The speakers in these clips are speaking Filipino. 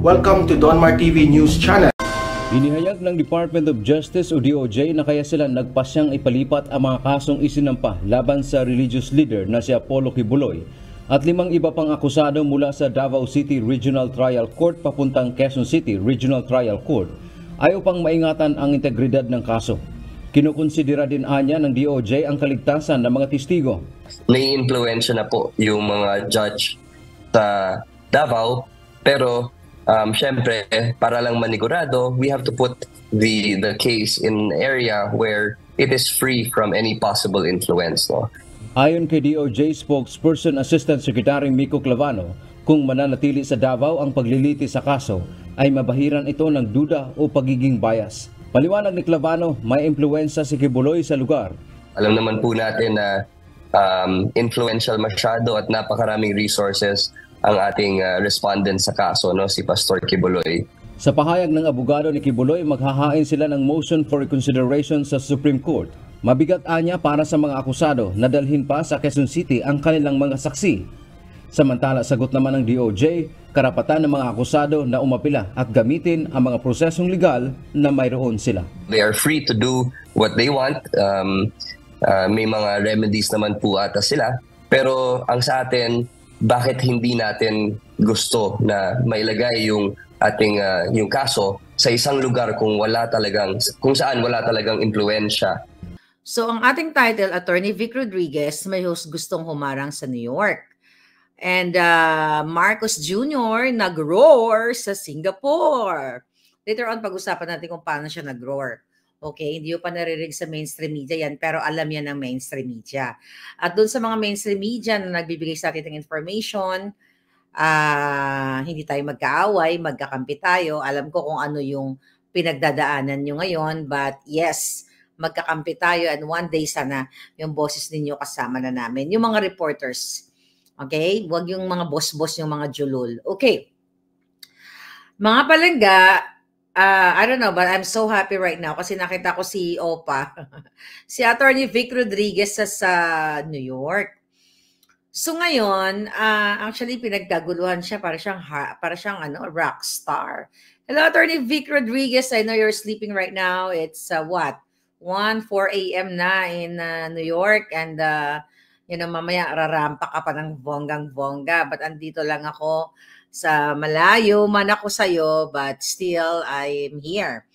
Welcome to Donmar TV News Channel. Inihayag ng Department of Justice o DOJ na kaya sila nagpasyang ipalipat ang mga kasong isinampa laban sa religious leader na si Apollo Kibuloy at 5 iba pang akusado mula sa Davao City Regional Trial Court papuntang Quezon City Regional Trial Court ay upang maingatan ang integridad ng kaso. Kinukonsidera din anya ng DOJ ang kaligtasan ng mga testigo. May influensya na po yung mga judge sa Davao, pero syempre para lang manigurado, we have to put the case in an area where it is free from any possible influence. No? Ayon kay DOJ spokesperson Assistant Secretary Miko Clavano, kung mananatili sa Davao ang pagliliti sa kaso, ay mabahiran ito ng duda o pagiging bias. Paliwanag ni Clavano, may impluensya si Kibuloy sa lugar. Alam naman po natin na influential masyado at napakaraming resources ang ating respondent sa kaso, no, si Pastor Kibuloy. Sa pahayag ng abogado ni Kibuloy, maghahain sila ng motion for reconsideration sa Supreme Court. Mabigat anya para sa mga akusado na dalhin pa sa Quezon City ang kanilang mga saksi. Samantala, sagot naman ng DOJ, karapatan ng mga akusado na umapila at gamitin ang mga prosesong legal na mayroon sila. They are free to do what they want. May mga remedies naman po ata sila. Pero ang sa atin, bakit hindi natin gusto na mailagay yung ating yung kaso sa isang lugar kung saan wala talagang impluwensya? So ang ating title, Attorney Vic Rodriguez, may gustong humarang sa New York. And Marcos Jr. nag-roar sa Singapore. Later on, pag-usapan natin kung paano siya nag-roar. Okay, hindi ko pa naririnig sa mainstream media yan, pero alam yan ng mainstream media. At doon sa mga mainstream media na nagbibigay sa atin ng information, hindi tayo magkaaway, magkakampi tayo. Alam ko kung ano yung pinagdadaanan nyo ngayon, but yes, magkakampi tayo and one day sana yung boses ninyo kasama na namin. Yung mga reporters, okay? Huwag yung mga boss-boss, yung mga julul. Okay. Mga palangga, I don't know, but I'm so happy right now kasi nakita ko si Opa, si Attorney Vic Rodriguez sa New York. So ngayon, actually pinagkaguluhan siya para siyang rock star. Hello, Attorney Vic Rodriguez. I know you're sleeping right now. It's 1:04 a.m. na in New York and mamaya rarampa ka pa ng bonggang-bongga. But andito lang ako sa malayo man ako sa'yo, but still, I'm here.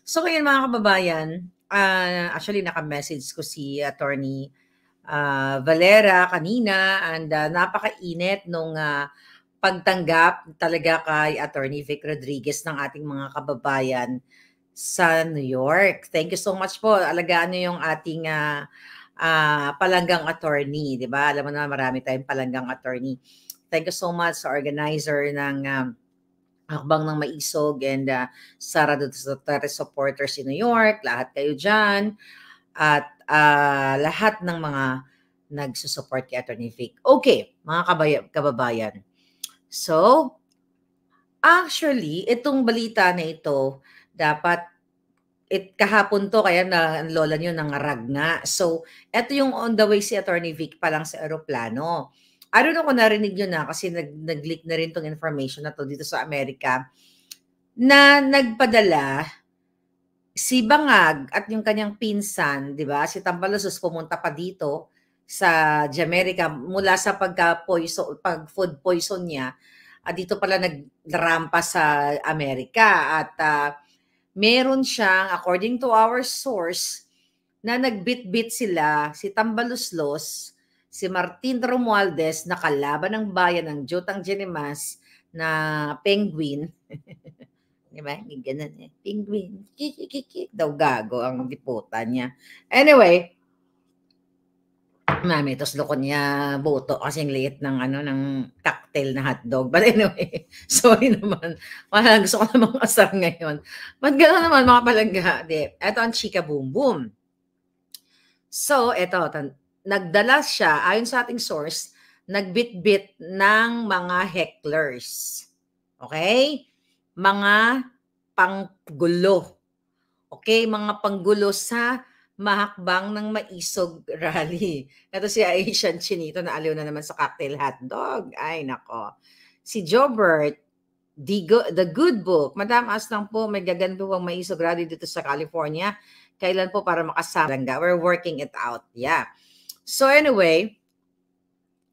So, ngayon mga kababayan, actually, naka-message ko si Attorney Valera kanina and napakainit nung pagtanggap talaga kay Attorney Vic Rodriguez ng ating mga kababayan sa New York. Thank you so much po. Alagaan niyo yung ating palanggang attorney, di ba? Alam mo na marami tayong palanggang attorney. Thank you so much sa organizer ng Hakbang ng Maisog and Sara Duterte supporters in New York. Lahat kayo dyan. At lahat ng mga nagsusupport kay Attorney Vic. Okay, mga kababayan. So, actually, itong balita na ito, dapat kahapon to, kaya na lola nyo nangarag nga. So, ito yung on the way si Attorney Vic pa lang sa aeroplano. I don't know kung narinig nyo na kasi nag-leak na rin tong information na to dito sa Amerika na nagpadala si Bangag at yung kanyang pinsan, di ba? Si Tambalosos pumunta pa dito sa Jamaica mula sa pag-food poison niya. Dito pala nagrampa sa Amerika at meron siyang, according to our source, na nagbit-bit sila, si Tambaloslos, si Martin Romualdez na kalaban ng bayan ng Jotang Genimas na penguin. Diba? Ganun eh. Penguin. Kikikikik. Daw gago ang liputan niya. Anyway, mami, tos loko niya boto kasing liit ng ng cocktail na hotdog. But anyway, sorry naman. Gusto ko namang asar ngayon. Ba't gano'n naman mga palangga? Ito ang Chika Boom Boom. So, ito, nagdala siya, ayon sa ating source, nagbit-bit ng mga hecklers. Okay? Mga panggulo. Okay? Mga panggulo sa mahakbang ng Maisog Rally. Ito si Asian Chinito na aliw na naman sa cocktail hotdog. Ay, nako. Si Jobert, The Good Book. Madam, as lang po, may gaganto pang Maisog Rally dito sa California. Kailan po para makasama? We're working it out. Yeah. So anyway,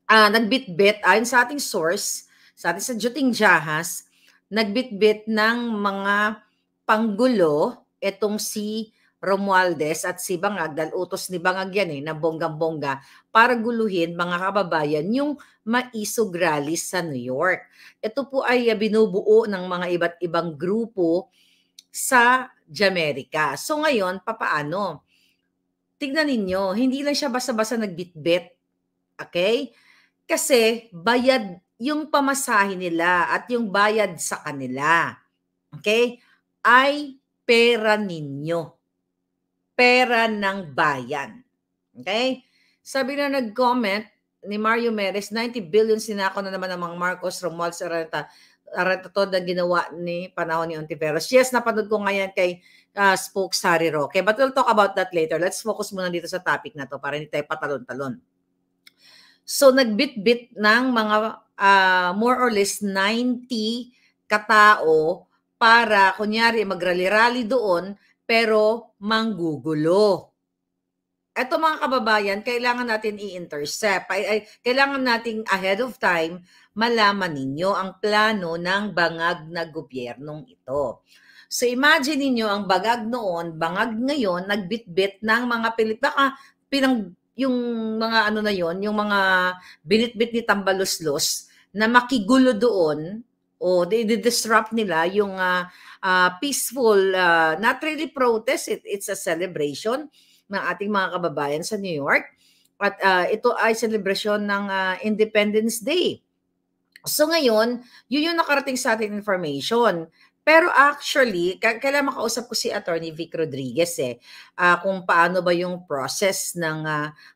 nagbitbit, ayon sa ating source, sa ating sa Juting Jahas, nagbitbit ng mga panggulo itong si Romualdez at si Bangag, dahil utos ni Bangag yan na bonggang-bongga, para guluhin mga kababayan yung Maisog Rally sa New York. Ito po ay binubuo ng mga iba't ibang grupo sa Jamaica. So ngayon, papaano? Tignan ninyo, hindi lang siya basta-basta nagbitbit. Okay? Kasi bayad yung pamasahe nila at yung bayad sa kanila. Okay? Ay pera ninyo. Pera ng bayan. Okay? Sabi na nag-comment ni Mario Meres, 90 billion sinako na naman ng mga Marcos, Romualdez, Arreta to na ginawa ni panahon ni Ontiveros. Yes, napanood ko ngayon kay Spokes Harry Roque. But we'll talk about that later. Let's focus muna dito sa topic na to para hindi tayo patalon-talon. So, nagbit-bit ng mga more or less 90 katao para, kunyari, magrally-rally doon, pero manggugulo. Ito mga kababayan, kailangan natin i-intercept. Kailangan natin ahead of time malaman ninyo ang plano ng bangag na gobyernong ito. So imagine ninyo ang bangag noon, bangag ngayon, nagbitbit ng mga yung mga ano na yon, yung mga binitbit ni Tambaluslos na makigulo doon o disrupt nila yung peaceful, not really protest, it's a celebration ng ating mga kababayan sa New York. At ito ay celebration ng Independence Day. So ngayon, yun yung nakarating sa ating information. Pero actually, kailangan makausap ko si Attorney Vic Rodriguez kung paano ba yung process ng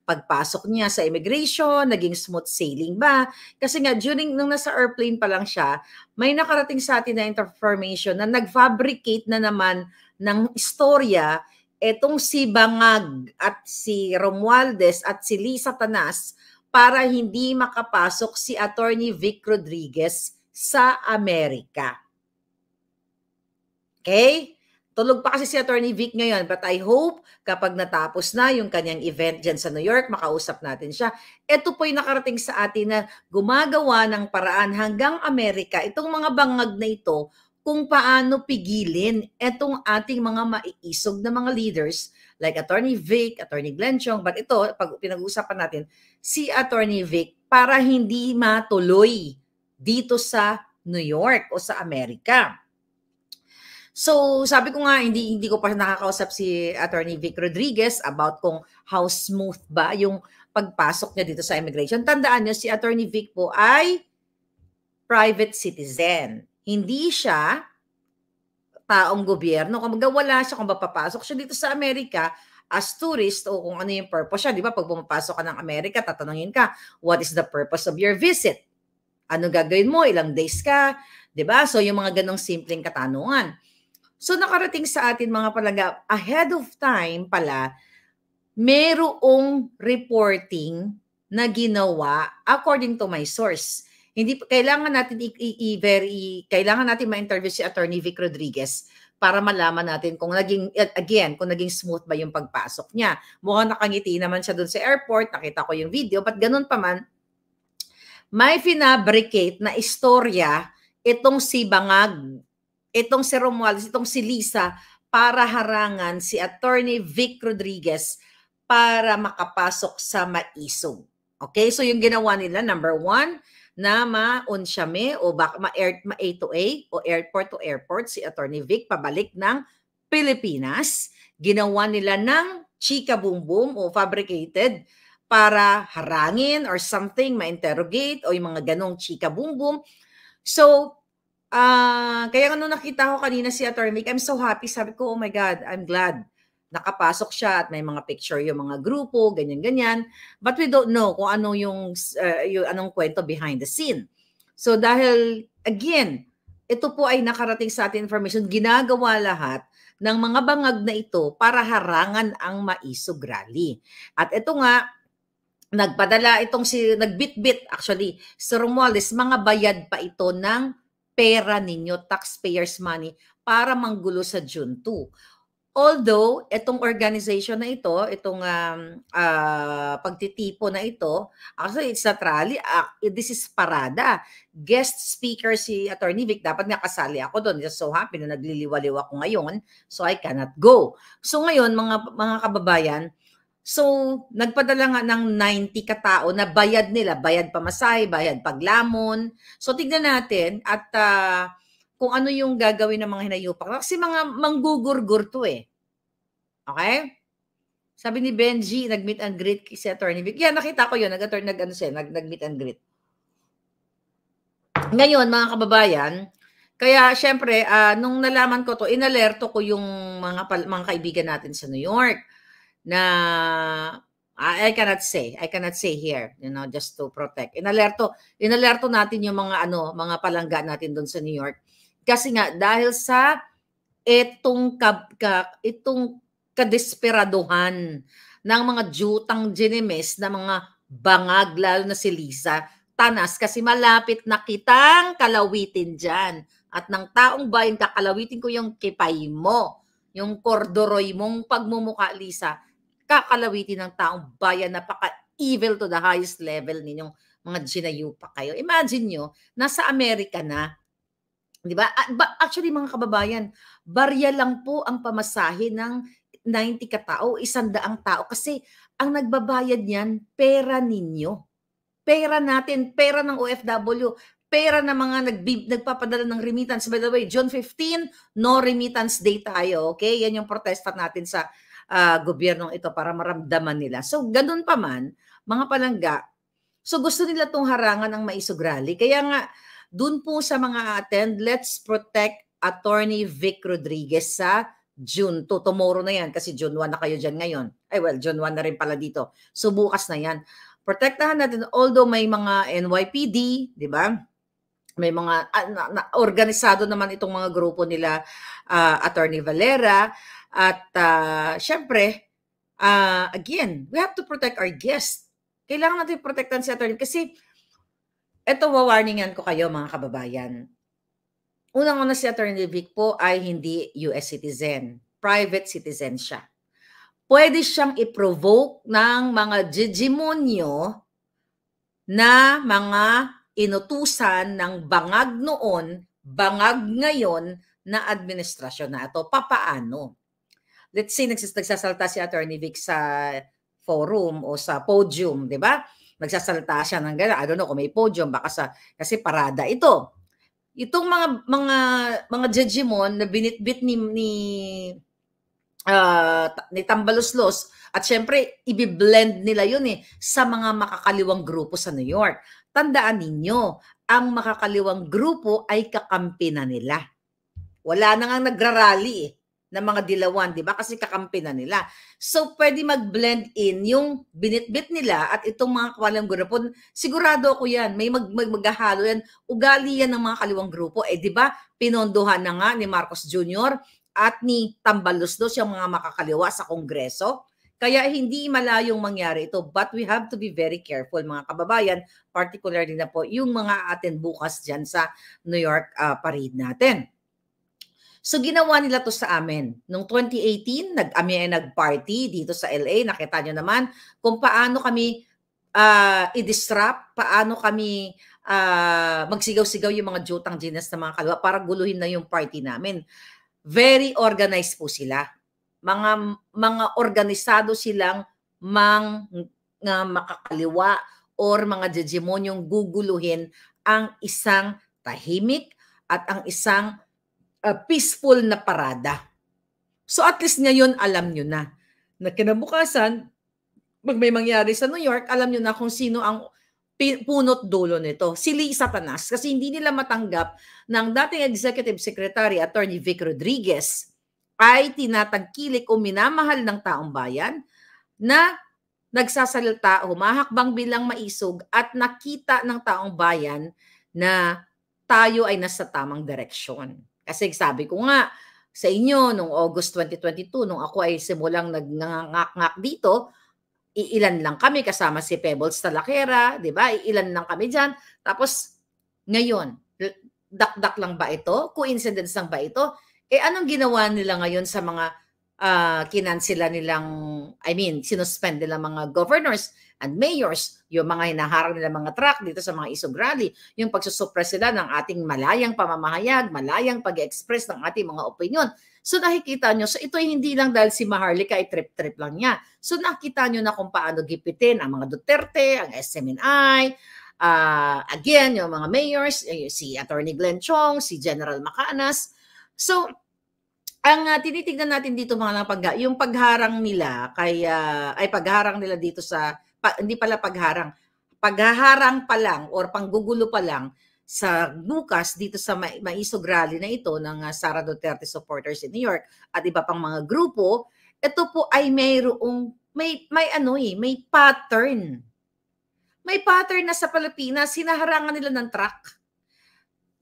pagpasok niya sa immigration, naging smooth sailing ba? Kasi nga, nung nasa airplane pa lang siya, may nakarating sa atin na information na nag-fabricate na naman ng istorya etong si Bangag at si Romualdez at si Lisa Tanas para hindi makapasok si Attorney Vic Rodriguez sa Amerika. Okay? Tulog pa kasi si Attorney Vic ngayon, but I hope kapag natapos na yung kanyang event dyan sa New York, makausap natin siya. Ito po yung nakarating sa atin na gumagawa ng paraan hanggang Amerika, itong mga bangag na ito, kung paano pigilin itong ating mga maiisog na mga leaders like Attorney Vic, Attorney Glenn Chong, but ito, pag pinag-uusapan natin, si Attorney Vic para hindi matuloy dito sa New York o sa Amerika. So, sabi ko nga, hindi ko pa nakakausap si Attorney Vic Rodriguez about kung how smooth ba yung pagpasok niya dito sa immigration. Tandaan niyo, si Attorney Vic po ay private citizen. Hindi siya taong gobyerno. Kung wala siya, kung papapasok siya dito sa Amerika as tourist o kung ano yung purpose siya. Di ba? Pag pumapasok ka ng Amerika, tatanungin ka, what is the purpose of your visit? Ano gagawin mo? Ilang days ka? Di ba? So, yung mga ganong simpleng katanungan. So nakarating sa atin mga palaga, ahead of time pala, merong reporting na ginawa according to my source. Hindi kailangan natin kailangan natin ma-interview si Attorney Vic Rodriguez para malaman natin kung naging smooth ba yung pagpasok niya. Mukhang nakangiti naman siya doon sa airport, nakita ko yung video, but ganun pa man, may finabricate na istorya itong si Bangag, itong si Romualdez, itong si Lisa, para harangan si Attorney Vic Rodriguez para makapasok sa Maisog. Okay? So yung ginawa nila, number one, na ma-unsyame o ma-A to A o airport to airport si Attorney Vic pabalik ng Pilipinas. Ginawa nila ng chika boom boom o fabricated para harangin or something, ma-interrogate o yung mga ganong chika boom boom. So, kaya nung nakita ko kanina si Attorney Vic, I'm so happy. Sabi ko, oh my God, I'm glad. Nakapasok siya at may mga picture yung mga grupo, ganyan-ganyan. But we don't know kung ano yung anong kwento behind the scene. So dahil, again, ito po ay nakarating sa ating information, ginagawa lahat ng mga bangag na ito para harangan ang Maisog Rally. At ito nga, nagbitbit actually, si Romualdez, mga bayad pa ito ng pera ninyo, taxpayers' money, para manggulo sa June 2. Although, itong organization na ito, itong pagtitipo na ito, actually, it's not rally, this is parada. Guest speaker si Attorney Vic, dapat nga kasali ako doon. Just so happy na nagliliwaliw ako ngayon, so I cannot go. So ngayon, mga kababayan, so nagpadala nga ng 90 katao na bayad nila, bayad pamasahe, bayad paglamon. So tignan natin at kung ano yung gagawin ng mga hinayupak. Kasi mga manggugurgur to eh. Okay? Sabi ni Benji, nag-meet and greet si Attorney Vic. Yeah, nakita ko yun. Nag-meet and greet. Ngayon, mga kababayan, kaya syempre, nung nalaman ko to, inalerto ko yung mga kaibigan natin sa New York na I cannot say here, just to protect. Inalerto natin yung mga palangga natin doon sa New York. Kasi nga dahil sa itong kadesperaduhan ng mga jutang ginimes na mga bangag, lalo na si Lisa Tanas, kasi malapit na kitang kalawitin dyan. At ng taong bayan, kakalawitin ko yung kipay mo, yung kordoroy mong pagmumuka, Lisa, kakalawitin ng taong bayan, napaka-evil to the highest level ninyong mga ginayupa kayo. Imagine nyo, nasa Amerika na, di ba? Actually, mga kababayan, barya lang po ang pamasahe ng 90 katao, 100 tao. Kasi ang nagbabayad niyan, pera ninyo. Pera natin, pera ng OFW, pera ng mga nagpapadala ng remittance. By the way, June 15, no remittance day tayo. Okay? Yan yung protesta natin sa gobyernong ito para maramdaman nila. So, ganun pa man, mga palangga, so gusto nila itong harangan ng maisog rally. Kaya nga, dun po sa mga attend, let's protect Attorney Vic Rodriguez sa June 2. Tomorrow na yan kasi June 1 na kayo dyan ngayon. Ay well, June 1 na rin pala dito. So bukas na yan. Protektahan natin, although may mga NYPD, di ba? May mga organisado naman itong mga grupo nila, Attorney Valera. At syempre, again, we have to protect our guests. Kailangan natin protektahan si Attorney kasi ito, wawarningan ko kayo mga kababayan. Unang-una si Attorney Vic po ay hindi US citizen. Private citizen siya. Pwede siyang i-provoke ng mga jijimonyo na mga inutusan ng bangag noon, bangag ngayon na administrasyon na ito. Papaano? Let's say nagsasalta si Attorney Vic sa forum o sa podium, di ba? Nagsasalta siya ng gano'n. I don't know kung may podium, baka kasi parada ito. Itong mga judgimon na binitbit ni Tambaloslos, at syempre ibiblend nila yun sa mga makakaliwang grupo sa New York. Tandaan ninyo, ang makakaliwang grupo ay kakampi na nila. Wala na nga nagrarally ng mga dilawan, di ba? Kasi kakampi na nila. So, pwede mag-blend in yung binitbit nila at itong mga kaliwang grupo. Sigurado ako yan. May maghahalo yan. Ugali yan ng mga kaliwang grupo. Di ba? Pinondohan na nga ni Marcos Jr. at ni Tambaloslos yung mga makakaliwa sa Kongreso. Kaya hindi malayong mangyari ito. But we have to be very careful, mga kababayan. Particularly na po yung mga atin bukas dyan sa New York parade natin. So ginawa nila to sa amin. Noong 2018, nag-party dito sa LA. Nakita nyo naman kung paano kami i-disrupt, paano kami magsigaw-sigaw yung mga jutang ginas na mga kaliwa para guluhin na yung party namin. Very organized po sila. Mga organisado silang makakaliwa or mga jejemonyong guguluhin ang isang tahimik at ang isang peaceful na parada. So at least ngayon alam nyo na kinabukasan, pag may mangyari sa New York, alam nyo na kung sino ang punot dulo nito. Si Lisa Tanas. Kasi hindi nila matanggap ng dating Executive Secretary Attorney Vic Rodriguez ay tinatangkilik o minamahal ng taong bayan na nagsasalita, humahakbang bilang maisog at nakita ng taong bayan na tayo ay nasa tamang direksyon. Kasi sabi ko nga sa inyo, noong August 2022, nung ako ay simulang nagngangak-ngak dito, iilan lang kami kasama si Pebbles Talakera, di ba? Iilan lang kami dyan. Tapos, ngayon, dakdak lang ba ito? Coincidence lang ba ito? Eh anong ginawa nila ngayon sa mga kinansela nilang, sinuspend nila mga governors and mayors, yung mga hinaharang nila mga truck dito sa mga isog rally, yung pagsusuppress sila ng ating malayang pamamahayag, malayang pag-express ng ating mga opinion. So nakikita nyo, so ito hindi lang dahil si Maharlika ay trip-trip lang niya. So nakita nyo na kung paano gipitin ang mga Duterte, ang SMNI, again, yung mga mayors, si Attorney Glenn Chong, si General Macanas. So, ang tinitignan natin dito mga yung pagharang nila pagharang nila dito sa hindi pala pagharang pa lang or panggugulo pa lang sa bukas dito sa maisog rally na ito ng Sara Duterte supporters in New York at iba pang mga grupo. Ito po ay may pattern. May pattern na sa Pilipinas, hinaharangan nila ng truck.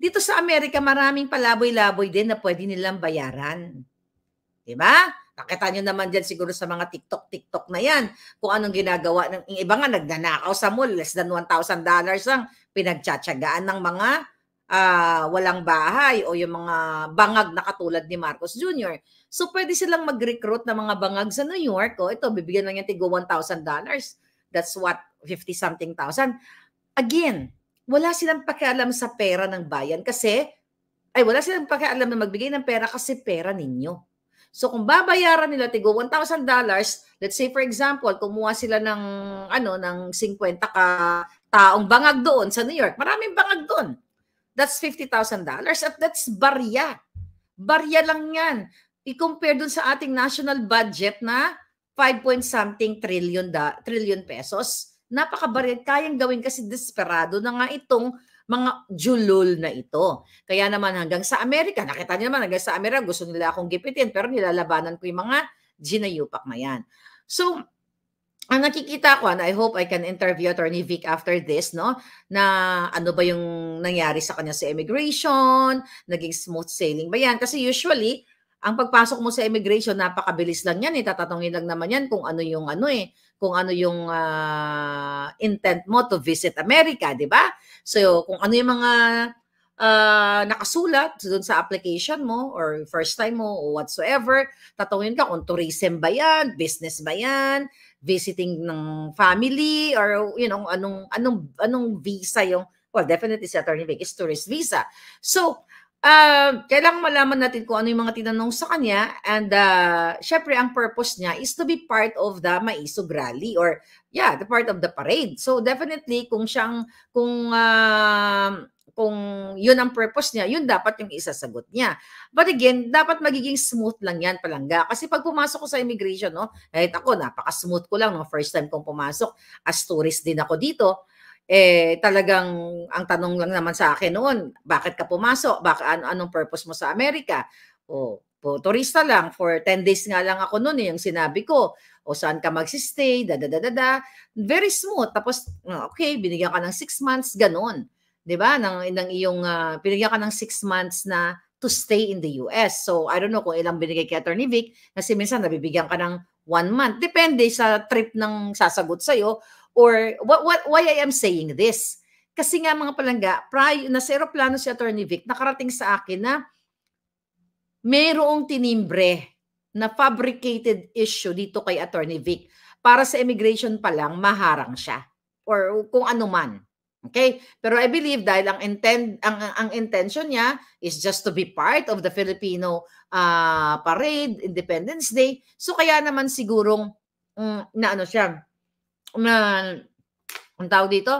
Dito sa Amerika, maraming palaboy-laboy din na pwede nilang bayaran. Diba? Nakita nyo naman dyan siguro sa mga TikTok na yan, kung anong ginagawa. Yung iba nga nagnanakaw sa mall, less than $1,000 ang pinagtsatsagaan ng mga walang bahay o yung mga bangag na katulad ni Marcos Jr. So pwede silang mag-recruit ng mga bangag sa New York. Ito, bibigyan lang yan tigo $1,000. That's what, 50-something thousand. Again, wala silang pakialam sa pera ng bayan wala silang pakialam na magbigay ng pera kasi pera ninyo. So kung babayaran nila tigo $1,000, let's say for example, kumuha sila ng 50 ka taong bangag doon sa New York. Maraming bangag doon. That's $50,000 at that's barya. Barya lang 'yan. I-compare dun sa ating national budget na 5-point-something trillion pesos. Napakabarit, kayang gawin kasi desperado na nga itong mga julol na ito. Kaya naman hanggang sa Amerika, nakita niyo naman hanggang sa Amerika, gusto nila akong gipitin, pero nilalabanan ko yung mga ginayupak na yan. So, ang nakikita ko, and I hope I can interview Attorney Vic after this, no, na ano ba yung nangyari sa kanya sa immigration, naging smooth sailing ba yan? Kasi usually, ang pagpasok mo sa immigration, napakabilis lang yan. Tatanungin lang naman yan kung ano yung intent mo to visit America, di ba? So, kung ano yung mga nakasulat doon sa application mo or first time mo or whatsoever, tatanungin ka kung tourism ba yan, business ba yan, visiting ng family, or anong visa yung, well, definitely si Attorney Vic is tourist visa. So, kailangan malaman natin kung ano yung mga tinanong sa kanya, and syempre ang purpose niya is to be part of the Maisog Rally or the part of the parade. So definitely kung yun ang purpose niya, yun dapat yung isasagot niya. But again, dapat magiging smooth lang yan palangga. Kasi pag pumasok ko sa immigration, no, kahit ako, napaka-smooth ko lang. No, first time kong pumasok, as tourist din ako dito, talagang ang tanong lang naman sa akin noon, bakit ka pumasok? Anong purpose mo sa Amerika? Turista lang, for 10 days nga lang ako noon, yung sinabi ko. O saan ka magsistay, very smooth. Tapos, okay, binigyan ka ng 6 months, ganun. Diba? Binigyan ka ng 6 months na to stay in the US. So, I don't know kung ilang binigay kay Attorney Vic, kasi minsan nabibigyan ka ng 1 month. Depende sa trip ng sasagot sa'yo. Or why I am saying this? Kasi nga mga palangga, nasa aeroplano si Attorney Vic, nakarating sa akin na mayroong tinimbre na fabricated issue dito kay Attorney Vic. Para sa immigration pa lang, maharang siya. Or kung ano man. Okay? Pero I believe dahil ang intention niya is just to be part of the Filipino parade, Independence Day. So kaya naman sigurong ang tawag dito,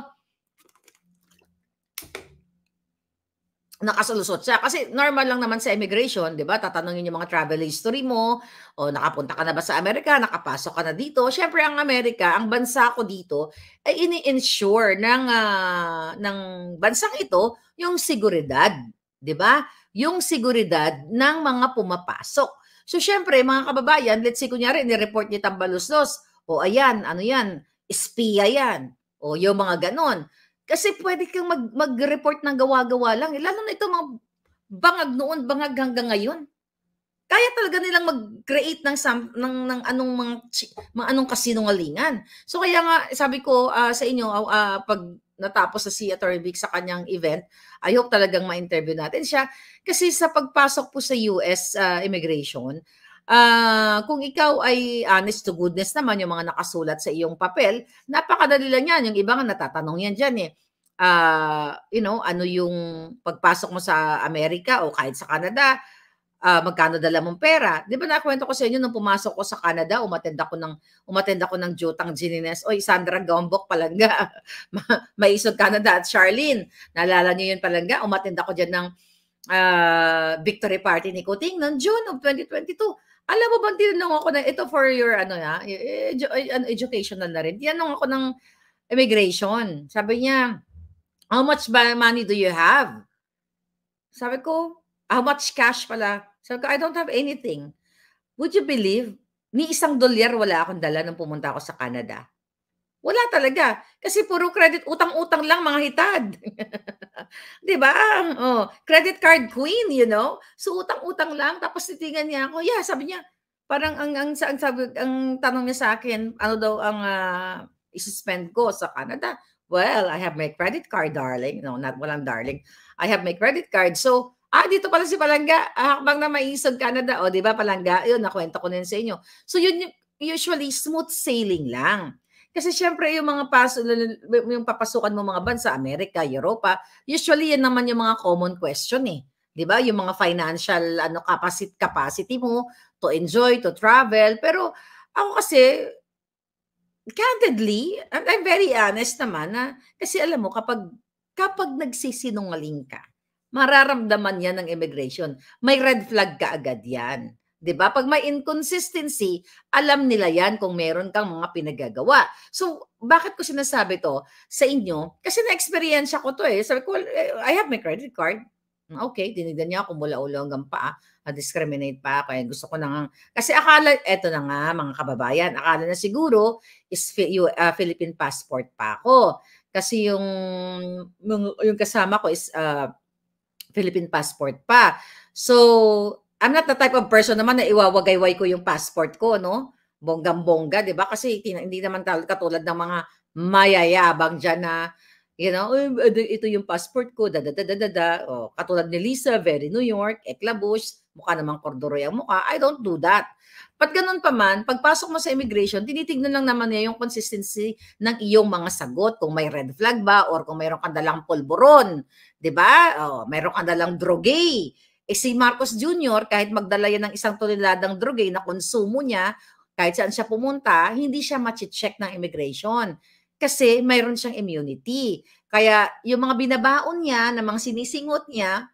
nakasalusot siya. Kasi normal lang naman sa immigration, di ba? Tatanungin yung mga travel history mo, o nakapunta ka na ba sa Amerika, nakapasok ka na dito. Siyempre, ang Amerika, ang bansa ko dito, ay ini-ensure ng bansang ito yung seguridad, di ba? Yung seguridad ng mga pumapasok. So, siyempre, mga kababayan, let's say, kunyari, ni-report niya Tambaluslos, o ayan, ano yan, espiya yan, o yung mga ganon. Kasi pwede kang mag-report ng gawa-gawa lang. Lalo na ito mga bangag noon, bangag hanggang ngayon. Kaya talaga nilang mag-create ng anong kasinungalingan. So kaya nga, sabi ko sa inyo, pag natapos na si Atty. Vic sa kanyang event, I hope talagang ma-interview natin siya. Kasi sa pagpasok po sa US immigration, kung ikaw ay honest to goodness naman, yung mga nakasulat sa iyong papel, napakadali lang yan. Yung iba nga natatanong yan dyan eh. Ano yung pagpasok mo sa Amerika o kahit sa Canada, magkano dala mong pera. Di ba nakwento ko sa inyo nung pumasok ko sa Canada, umattend ako ng Jutang Ginines. Oy, Sandra Gombok Palangga, Maisog Canada at Charlene. Naalala niyo yun Palangga? Umattend ako dyan ng victory party ni Kuting noong June of 2022. Alam mo bang tinanong ako na ito for your educational na rin. Tinanong ako ng immigration. Sabi niya, how much money do you have? Sabi ko, how much cash pala? Sabi ko, I don't have anything. Would you believe? Ni $1 wala akong dala nung pumunta ako sa Canada. Wala talaga. Kasi puro credit, utang-utang lang mga hitad. Di ba? Oh, credit card queen, you know? So utang-utang lang. Tapos titingnan niya ako. Yeah, sabi niya, parang ang tanong niya sa akin, ano daw ang isi-spend ko sa Canada? Well, I have my credit card, darling. No, walang darling. I have my credit card. So, dito pala si Palangga. Hakbang na Maisog Canada. O, di ba Palangga? Yun, nakwento ko na sa inyo. So, yun usually smooth sailing lang. Kasi syempre yung mga yung papasukan mo mga bansa, Amerika, Europa, usually yan naman yung mga common question eh. 'Di ba? Yung mga financial capacity mo to enjoy, to travel. Pero ako kasi candidly, and I'm very honest naman na kasi alam mo kapag nagsisinungaling ka, mararamdaman yan ng immigration. May red flag ka agad yan. 'Di ba? Pag may inconsistency, alam nila 'yan kung meron kang mga pinagagawa. So, bakit ko sinasabi 'to sa inyo? Kasi na-experience ko 'to eh. Sabi ko, I have my credit card. Okay, tinignan niya ako mula ulo hanggang paa. Na-discriminate pa ako. Kaya gusto ko na nga. Kasi akala, eto na nga mga kababayan, akala na siguro is Philippine passport pa ako. Kasi yung kasama ko is Philippine passport pa. So, I'm not the type of person naman na iwawagayway ko yung passport ko, no? Bonggang-bongga, di ba? Kasi hindi naman katulad ng mga mayayabang dyan na, you know, ito yung passport ko, O, katulad ni Lisa, very New York, eklabouche, mukha namang kordoroy ang mukha. I don't do that. Pag ganun pa man, pagpasok mo sa immigration, tinitignan lang naman niya yung consistency ng iyong mga sagot. Kung may red flag ba or kung mayroon kang dalang polvoron, di ba? O, mayroon kang dalang drogay. Si Marcos Jr., kahit magdala yan ng 1 toneladang drogay na konsumo niya, kahit saan siya pumunta, hindi siya machi-check ng immigration. Kasi mayroon siyang immunity. Kaya yung mga binabaon niya, na mga sinisingot niya,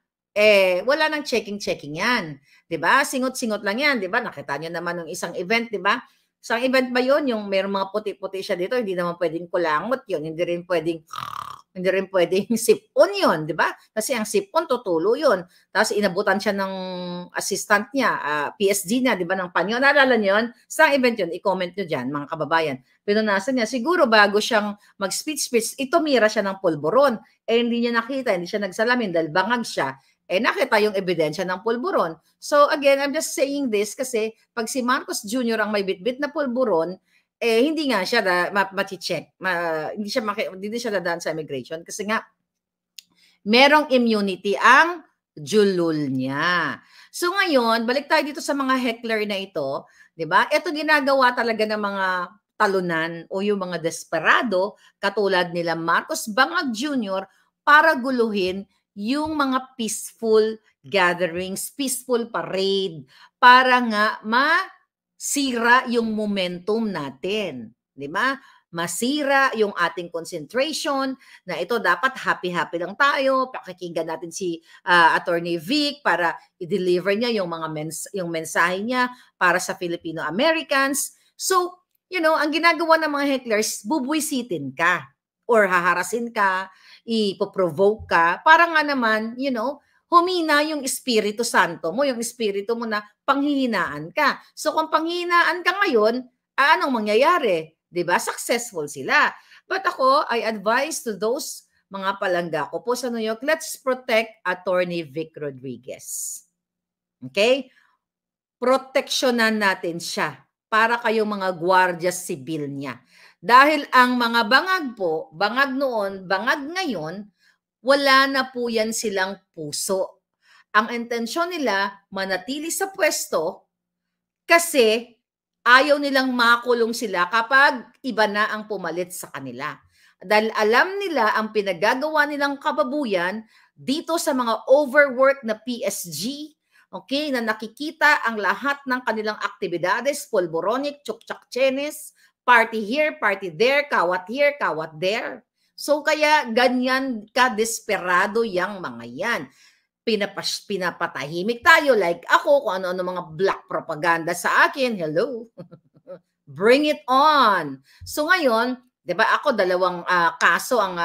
wala nang checking yan. 'Di ba? Singot-singot lang yan. 'Di ba? Nakita niyo naman ng isang event, 'di ba? Isang event ba yun? Yung mayroong mga puti-puti siya dito, hindi naman pwedeng kulangot yun. Hindi rin pwedeng sipon yun, di ba? Kasi ang sipon, tutulo yun. Tapos inabutan siya ng assistant niya, PSG niya, di ba, ng panyo. Naalala niyo yun? Sa event yun, i-comment nyo dyan, mga kababayan. Pinunasan niya, siguro bago siyang mag-speech, itumira siya ng pulburon. Hindi niya nakita, hindi siya nagsalamin dahil bangag siya. Nakita yung ebidensya ng pulburon. So again, I'm just saying this kasi pag si Marcos Jr. ang may bitbit na pulburon, hindi nga siya mati-check. Hindi siya dadaan sa immigration kasi nga merong immunity ang julul niya. So ngayon, balik tayo dito sa mga heckler na ito, 'di ba? Ito ginagawa talaga ng mga talunan o yung mga desperado katulad nila Marcos Bangag Jr. para guluhin yung mga peaceful gatherings, peaceful parade para nga masira yung momentum natin, 'di ba? Masira yung ating concentration na ito dapat happy-happy lang tayo. Pakikinggan natin si Attorney Vic para i-deliver niya yung mga yung mensahe niya para sa Filipino Americans. So, you know, ang ginagawa ng mga hecklers, bubwisitin ka or haharasin ka, ipoprovoke ka para nga naman, you know, humina yung Espiritu Santo mo, yung espiritu mo na panghihinaan ka. So kung panghihinaan ka ngayon, anong mangyayari? 'Di ba? Successful sila. But ako, I advise to those mga palangga ko po sa New York, let's protect Attorney Vic Rodriguez. Okay? Proteksyonan natin siya para kayong mga gwardiya sibil niya. Dahil ang mga bangag po, bangag noon, bangag ngayon, wala na po yan silang puso. Ang intensyon nila, manatili sa pwesto kasi ayaw nilang makulong sila kapag iba na ang pumalit sa kanila. Dahil alam nila ang pinagagawa nilang kababuyan dito sa mga overwork na PSG, okay, na nakikita ang lahat ng kanilang aktibidades, polboronic, tsuktsak-chenes, party here, party there, kawat here, kawat there. So kaya ganyan ka-desperado yang mga yan. Pinapatahimik tayo like ako kung ano-ano mga black propaganda sa akin. Hello. Bring it on. So ngayon, 'di ba ako dalawang kaso ang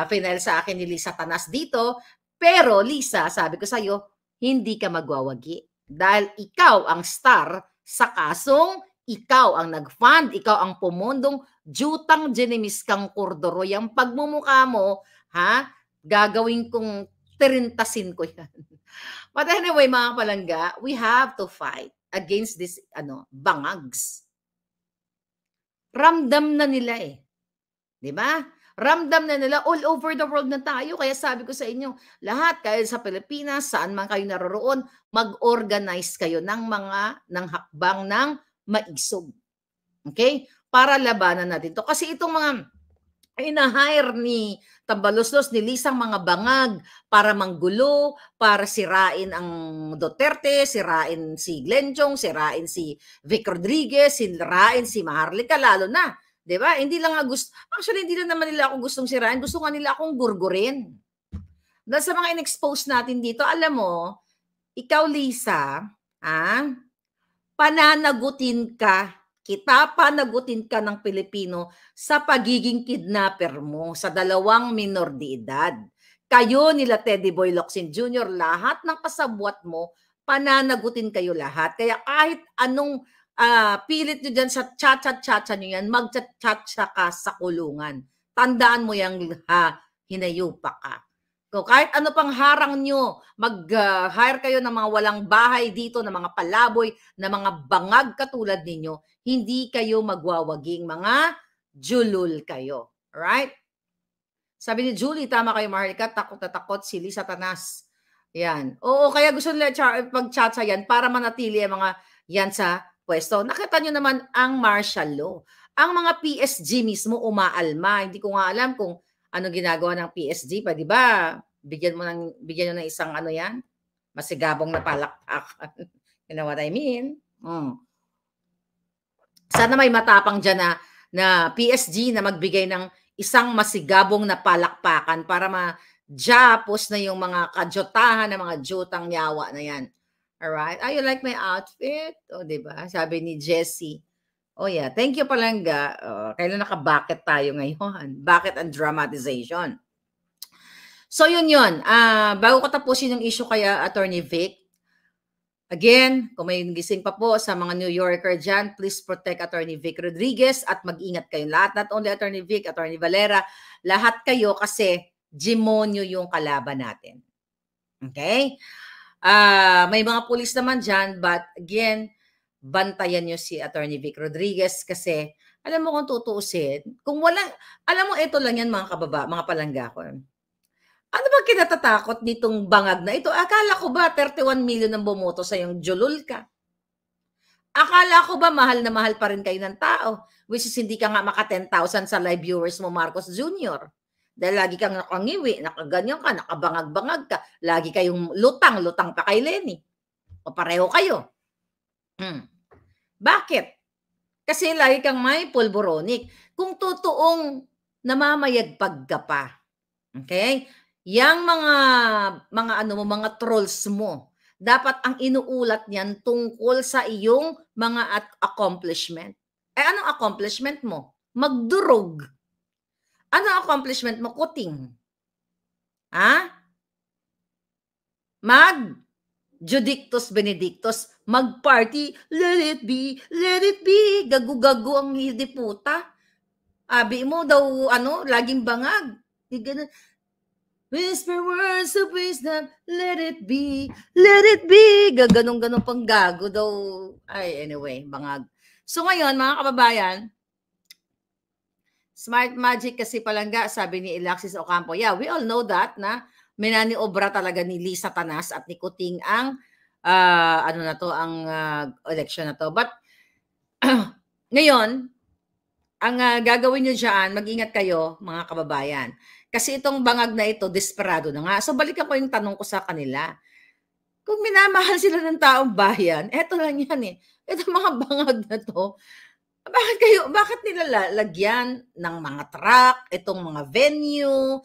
final sa akin ni Lisa Tanas dito, pero Lisa, sabi ko sa iyo, hindi ka magwawagi dahil ikaw ang star sa kasong, ikaw ang nag-fund, ikaw ang pumundong, jutang jenimis kang kordoro, yung pagmumukha mo, ha? Gagawin kong tirintasin ko yan. But anyway, mga palangga, we have to fight against this bangags. Ramdam na nila eh. 'Di ba? Ramdam na nila, all over the world na tayo. Kaya sabi ko sa inyo, lahat kayo sa Pilipinas, saan man kayo naroroon, mag-organize kayo ng hakbang ng maisog. Okay? Para labanan natin to. Kasi itong mga ina-hire ni Tambaloslos ni Lisang mga bangag para manggulo, para sirain ang Duterte, sirain si Glenn Chong, sirain si Vic Rodriguez, sirain si Maharlika, lalo na. 'Di ba? Hindi lang actually hindi lang naman nila ako gustong sirain, gusto nga nila akong gurgurin. Dahil sa mga in-expose natin dito, alam mo, ikaw Lisa, pananagutin ka. Kita panagutin ka ng Pilipino sa pagiging kidnapper mo sa 2 minor de edad. Kayo nila Teddy Boy Locsin Jr., lahat ng kasabwat mo, pananagutin kayo lahat. Kaya kahit anong pilit nyo dyan sa chat-chat-chat nyo yan, mag-chat-chat ka sa kulungan. Tandaan mo yung hinayupa ka. So, kahit ano pang harang nyo, mag-hire kayo ng mga walang bahay dito, ng mga palaboy, ng mga bangag katulad ninyo, hindi kayo magwawaging mga julul kayo. Alright? Sabi ni Julie, tama kayo Maharlika, takot na takot si Lisa Tanas. Yan. Oo, kaya gusto nila pag-chatsa yan para manatili ang mga yan sa pwesto. Nakita nyo naman ang martial law. Ang mga PSG mismo umaalma. Hindi ko nga alam kung ano ginagawa ng PSG pa, di ba? Bigyan nyo ng isang masigabong na palakpakan. You know what I mean? Sana may matapang dyan na PSG na magbigay ng isang masigabong na palakpakan para ma-japos na yung mga kadyotahan ng mga jutang yawa na yan. Alright? You like my outfit? O, di ba? Sabi ni Jessie. Oh yeah, thank you Palangga. Kailan naka-bucket tayo ngayon? Bucket and dramatization. So yun. Bago ko tapusin yung issue kaya Attorney Vic, again, kung may gising pa po sa mga New Yorker dyan, please protect Attorney Vic Rodriguez at mag-ingat kayong lahat. Not only Attorney Vic, Attorney Valera, lahat kayo kasi demonyo yung kalaban natin. Okay? May mga pulis naman dyan, but again, bantayan nyo si Attorney Vic Rodriguez kasi alam mo kung tutuusin, kung walang, alam mo ito lang yan mga mga palangga ko. Ano ba kinatatakot nitong bangag na ito? Akala ko ba 31 million ang bumoto sa yung julul ka? Akala ko ba mahal na mahal pa rin kayo ng tao? Which is hindi ka nga maka 10,000 sa live viewers mo Marcos Jr. Dahil lagi kang nakangiwi, nakaganyan ka, nakabangag-bangag ka, lagi kayong lutang pa kay Lenny. O pareho kayo. Bakit? Kasi lagi kang may pulboronic. Kung totoong namamayagpag ka pa. Okay? Yang mga trolls mo, dapat ang inuulat niyan tungkol sa iyong mga accomplishment. Anong accomplishment mo? Magdurog. Anong accomplishment mo? Kuting. Judictus Benedictus, mag-party, let it be, gagu-gagu ang hindi puta. Abi mo daw, laging bangag. Whisper words of wisdom, let it be, gaganong-ganong pang gago daw. Anyway, bangag. So ngayon, mga kababayan, Smart magic kasi palangga, sabi ni Alexis Ocampo. Yeah, we all know that na minaniobra talaga ni Lee Satanas at ni Kuting ang election na to. But ngayon, ang gagawin nyo dyan, mag-ingat kayo mga kababayan. Kasi itong bangag na ito, desperado na nga. So balikan ko yung tanong ko sa kanila. Kung minamahal sila ng taong bayan, eto lang yan eh. Itong mga bangag na to, bakit nila lagyan ng mga truck, itong mga venue,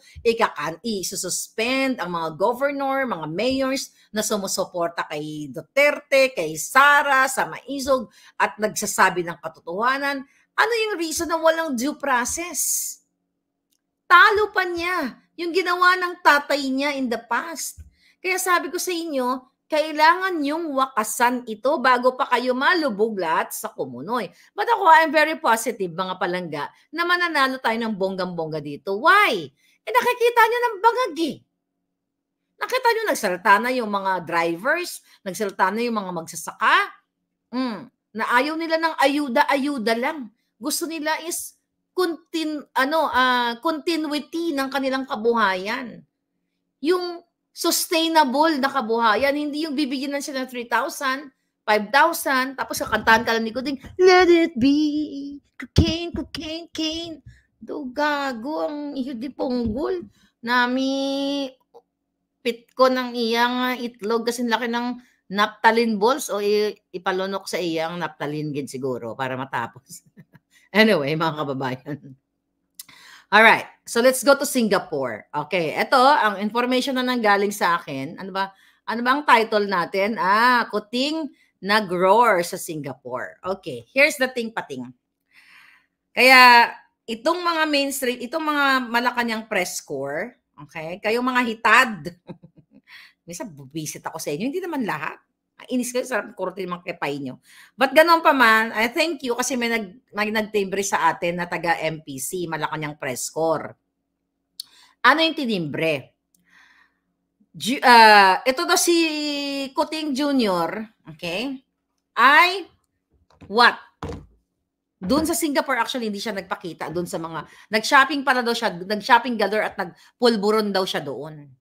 isususpend ang mga governor, mga mayors na sumusuporta kay Duterte, kay Sara, sa Maizog, at nagsasabi ng katotohanan? Ano yung reason na walang due process? Talo pa niya yung ginawa ng tatay niya in the past. Kaya sabi ko sa inyo, kailangan yung wakasan ito bago pa kayo malubog lahat sa kumunoy. But ako, I'm very positive, mga palangga, na mananalo tayo ng bonggang-bongga dito. Why? Nakikita nyo ng bangag eh. Nakita nyo, nagsalita na yung mga drivers, nagsalita na yung mga magsasaka, na ayaw nila ng ayuda-ayuda lang. Gusto nila is continuity ng kanilang kabuhayan. Yung sustainable na kabuhayan, hindi yung bibigyan lang sila ng 3,000, 5,000, tapos kakantahan ka lang ni Kuting, let it be, cocaine, cocaine, cane. Do gago ang iyo di ponggol. Nami pit ko ng iyang itlog kasi laki ng naphthalene balls o ipalunok sa iyang naphthalene gid siguro para matapos. Anyway, mga kababayan. Alright, so let's go to Singapore. Okay, ito ang information na nanggaling sa akin. Ano ba ang title natin? Kuting nag-roar sa Singapore. Okay, here's the thing, pating. Kaya itong mga mainstream, itong mga Malacanang press corps, okay, kayong mga hitad, minsan bubisit ako sa inyo, hindi naman lahat. Inis kayo, sarap kurti mga kepay nyo. But ganon pa man, I thank you kasi may nagtimbre sa atin na taga MPC, Malacanang Press Corps. Ano yung tinimbre? Ito daw si Kuting Jr., okay, ay what? Doon sa Singapore, actually, hindi siya nagpakita. Doon sa mga, nag-shopping pala daw siya, nag-shopping galore at nagpulburon daw siya doon.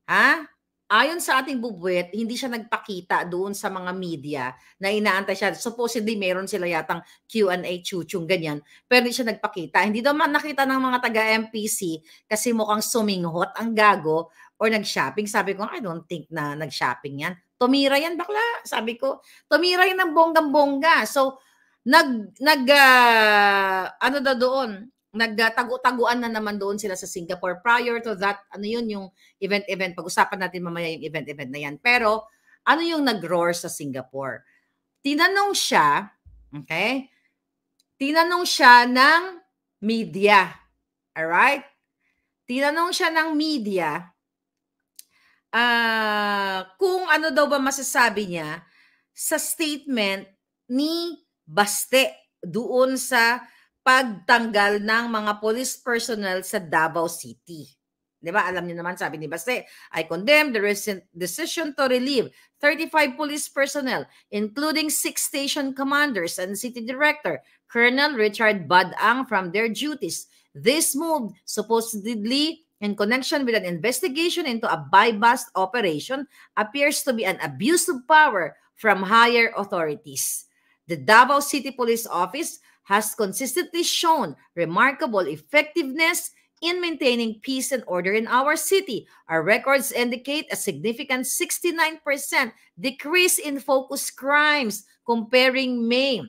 Ha? Ayon sa ating bubuwet, hindi siya nagpakita doon sa mga media na inaantay siya. Supposedly, meron sila yatang Q&A, chuchung, ganyan. Pero hindi siya nagpakita. Hindi daw man nakita ng mga taga-MPC kasi mukhang suminghot ang gago or nag-shopping. Sabi ko, I don't think na nag-shopping yan. Tumira yan, bakla. Sabi ko, tumira yan ng bonggang-bongga. So, nagtago-taguan na naman doon sila sa Singapore. Prior to that, ano yun yung event, pag-usapan natin mamaya yung event na yan. Pero, ano yung nag-roar sa Singapore? Tinanong siya, okay? Tinanong siya ng media. Alright? Tinanong siya ng media kung ano daw ba masasabi niya sa statement ni Baste doon sa pagtanggal ng mga police personnel sa Davao City. Diba? Alam niyo naman, sabi ni Baste, I condemn the recent decision to relieve 35 police personnel, including 6 station commanders and city director, Colonel Richard Badang, from their duties. This move, supposedly in connection with an investigation into a buy-bust operation, appears to be an abuse of power from higher authorities. The Davao City Police Office has consistently shown remarkable effectiveness in maintaining peace and order in our city. Our records indicate a significant 69% decrease in focused crimes comparing May,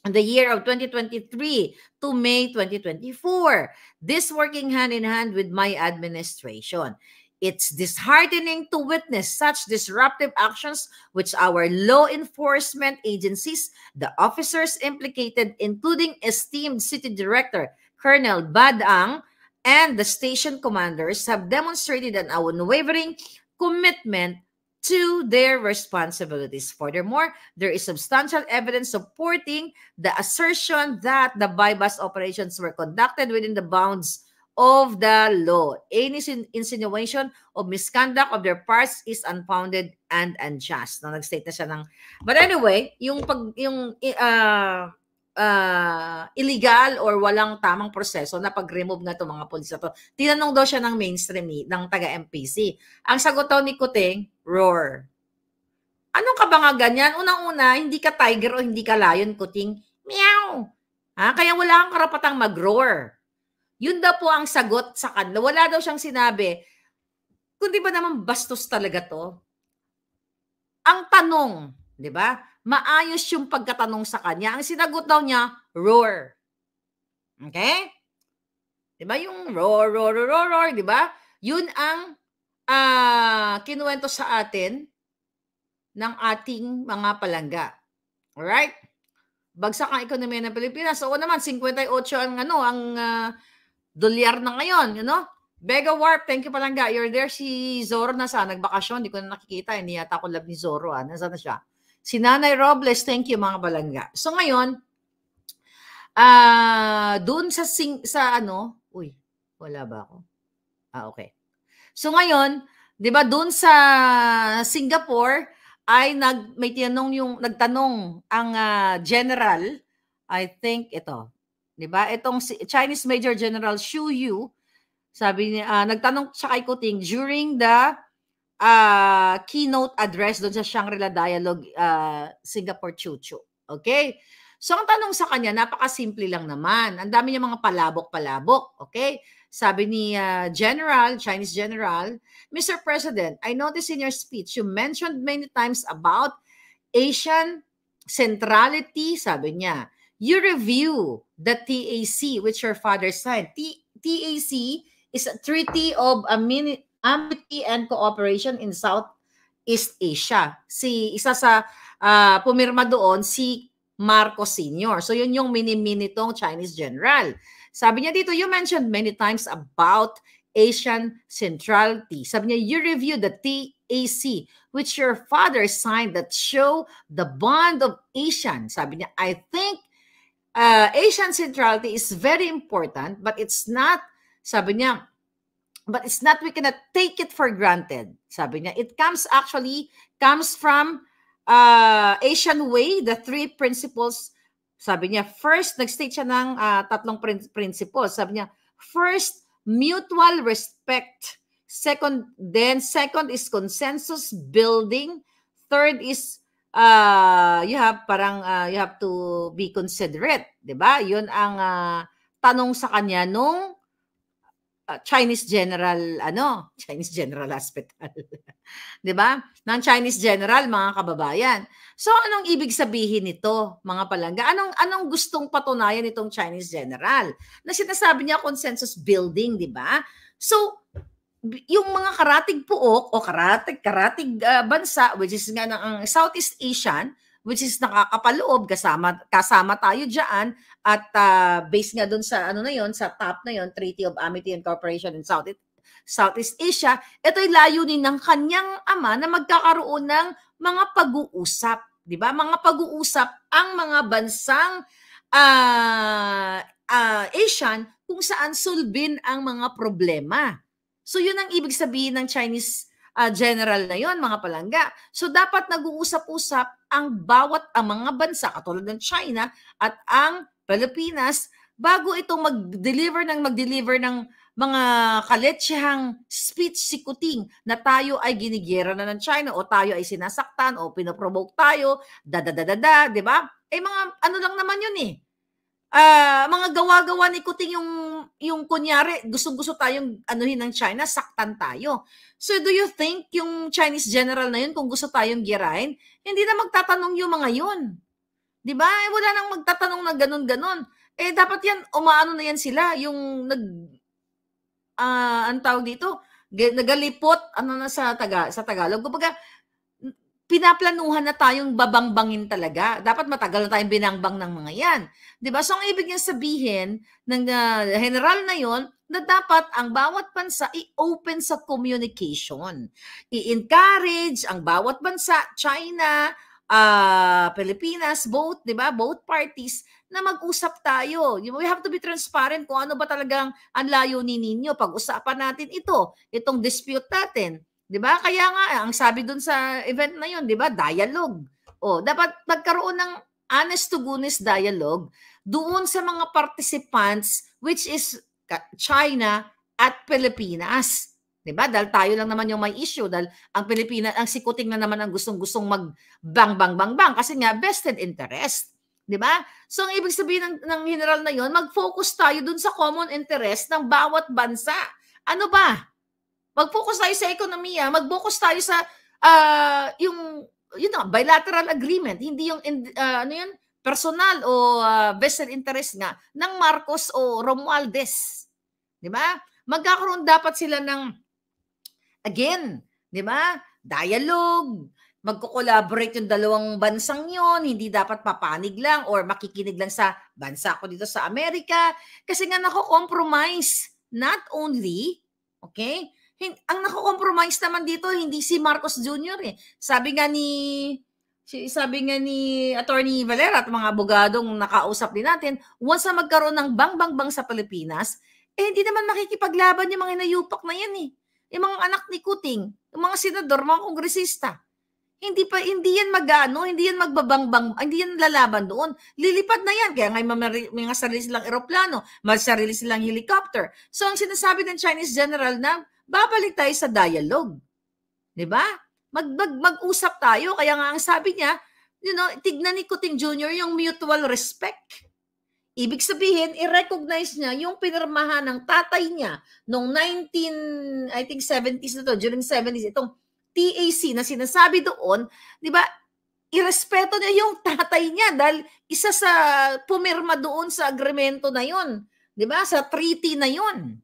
the year of 2023 to May 2024. This working hand in hand with my administration. It's disheartening to witness such disruptive actions which our law enforcement agencies, the officers implicated, including esteemed City Director Colonel Badang, and the station commanders have demonstrated an unwavering commitment to their responsibilities. Furthermore, there is substantial evidence supporting the assertion that the buy-bust operations were conducted within the bounds of the law. Any insinuation of misconduct of their parts is unfounded and unjust. No, nag-state na siya ng... But anyway, illegal or walang tamang proseso na pag-remove nga itong mga pulis na to. Tinanong daw siya ng mainstream, ng taga-MPC. Ang sagot daw ni Kuting, roar. Anong ka ba nga ganyan? Unang-una, hindi ka tiger o hindi ka lion, Kuting. Meow! Kaya wala kang karapatang mag-roar. Yun daw po ang sagot sa kanila. Wala daw siyang sinabi. Kundi ba naman bastos talaga to? Ang tanong, di ba? Maayos yung pagkatanong sa kanya. Ang sinagot daw niya, roar. Okay? Di ba? Yung roar, roar, roar, roar, di ba? Yun ang kinuwento sa atin ng ating mga palangga. Alright? Bagsak ang ekonomiya ng Pilipinas. Oo naman, 58 ang dolyar na ngayon, Vega Warp, thank you palangga. You're there. Si Zorro nasa nagbakasyon. Hindi ko na nakikita. Hindi yata ako love ni Zorro. Nasaan na siya? Si Nanay Robles, thank you mga palangga. So ngayon, doon uy, wala ba ako? Okay. So ngayon, 'di ba doon sa Singapore ay nagtanong ang general, I think ito, 'di ba? Itong Chinese Major General Xu Yu, sabi niya, nagtanong siya kay Kuting during the keynote address doon sa Shangri-La Dialogue Singapore Chuchu. Okay? So ang tanong sa kanya, napakasimple lang naman. Ang dami niya mga palabok-palabok. Okay? Sabi ni Chinese General, Mr. President, I noticed in your speech, you mentioned many times about Asian centrality, sabi niya. You review the TAC, which your father signed. TAC is a Treaty of Amity and Cooperation in Southeast Asia. Isa sa pumirma doon, si Marcos Sr. So yun yung mini-mini tong Chinese General. Sabi niya dito, you mentioned many times about Asian centrality. Sabi niya, you review the TAC, which your father signed that show the bond of Asian. Sabi niya, I think Asian centrality is very important, but it's not, sabi niya, but it's not, we cannot take it for granted. Sabi niya, it comes from Asian way, the three principles. Sabi niya, first, nag-state siya ng tatlong principles. Sabi niya, first, mutual respect. Second is consensus building. Third is you have to be considerate, 'di ba? 'Yun ang tanong sa kanya nung Chinese General Hospital. 'Di ba? Ng Chinese General, mga kababayan. So anong ibig sabihin nito, mga palangga? Anong gustong patunayan nitong Chinese General? Na sinasabi niya consensus building, 'di ba? So yung mga karatig puok o karatig bansa, which is nga ang Southeast Asian, which is nakakapaloob, kasama tayo diyan, at based nga doon sa sa top na yon, Treaty of Amity and Cooperation in Southeast Asia. Ito'y layunin ng kanyang ama na magkakaroon ng mga pag-uusap, 'di ba? Mga pag-uusap ang mga bansang Asian kung saan sulbin ang mga problema. So yun ang ibig sabihin ng Chinese general na yon, mga palangga. So dapat nag-uusap-usap ang mga bansa katulad ng China at ang Pilipinas bago ito mag-deliver ng mga kaletsehang speech si Kuting na tayo ay ginigera na ng China o tayo ay sinasaktan o pinoprovoke tayo, di ba? Mga ano lang naman yun mga gawa-gawa ni Kuting yung kunyari, gusto tayong anuhin ng China, saktan tayo. So do you think yung Chinese general na yun, kung gusto tayong girahin, hindi na magtatanong yung mga yun? Di ba? Wala nang magtatanong na ganun-ganun. Dapat yan, umaano na yan sila, yung ang tawag dito, nagalipot, sa Tagalog. Kumbaga, pinaplanuhan na tayong babangbangin talaga. Dapat matagal na tayong binangbang ng mga yan. Diba? So, ang ibig niya sabihin ng general na yon, na dapat ang bawat bansa i-open sa communication. I-encourage ang bawat bansa, China, Pilipinas, both, diba? Both parties, na mag-usap tayo. We have to be transparent kung ano ba talagang ang layunin ninyo. Pag-usapan natin itong dispute natin. 'Di ba? Kaya nga ang sabi dun sa event na 'yon, 'di ba? Dialogue. Dapat magkaroon ng honest to goodness dialogue doon sa mga participants, which is China at Pilipinas. Diba? Dahil tayo lang naman yung may issue, dahil ang Pilipinas, ang sikuting na naman ang gustong-gustong mag-bang kasi nga vested interest. Diba? So ang ibig sabihin ng general na yon, mag-focus tayo dun sa common interest ng bawat bansa. Ano ba? Mag-focus tayo sa ekonomiya, mag-focus tayo sa yung bilateral agreement, hindi yung personal o vested interest nga ng Marcos o Romualdez. Diba? Magkakaroon dapat sila ng again, di ba? Dialogue, magko-collaborate yung dalawang bansang yon, hindi dapat papanig lang or makikinig lang sa bansa ko dito sa Amerika kasi nga nako-compromise not only, okay? Ang nako-compromise naman dito hindi si Marcos Jr. Sabi nga ni Attorney Valera at mga abogadong nakausap din natin, once na magkaroon ng bang sa Pilipinas, hindi naman makikipaglaban yung mga inayupak na yan yung mga anak ni Kuting, yung mga senador, mga kongresista. Hindi yan hindi yan magbabangbang, hindi yan lalaban doon. Lilipad na yan. Kaya nga may mga sarili silang eroplano, may sarili silang helicopter. So ang sinasabi ng Chinese general na babalik tayo sa dialogue. Di ba? Mag-usap tayo. Kaya nga ang sabi niya, tignan ni Kuting Jr. yung mutual respect. Ibig sabihin, i-recognize niya yung pinirmahan ng tatay niya noong 70s na to, during 70s, itong TAC na sinasabi doon, di ba, irespeto niya yung tatay niya dahil isa sa pumirma doon sa agreemento na yun, di ba, sa treaty na yun,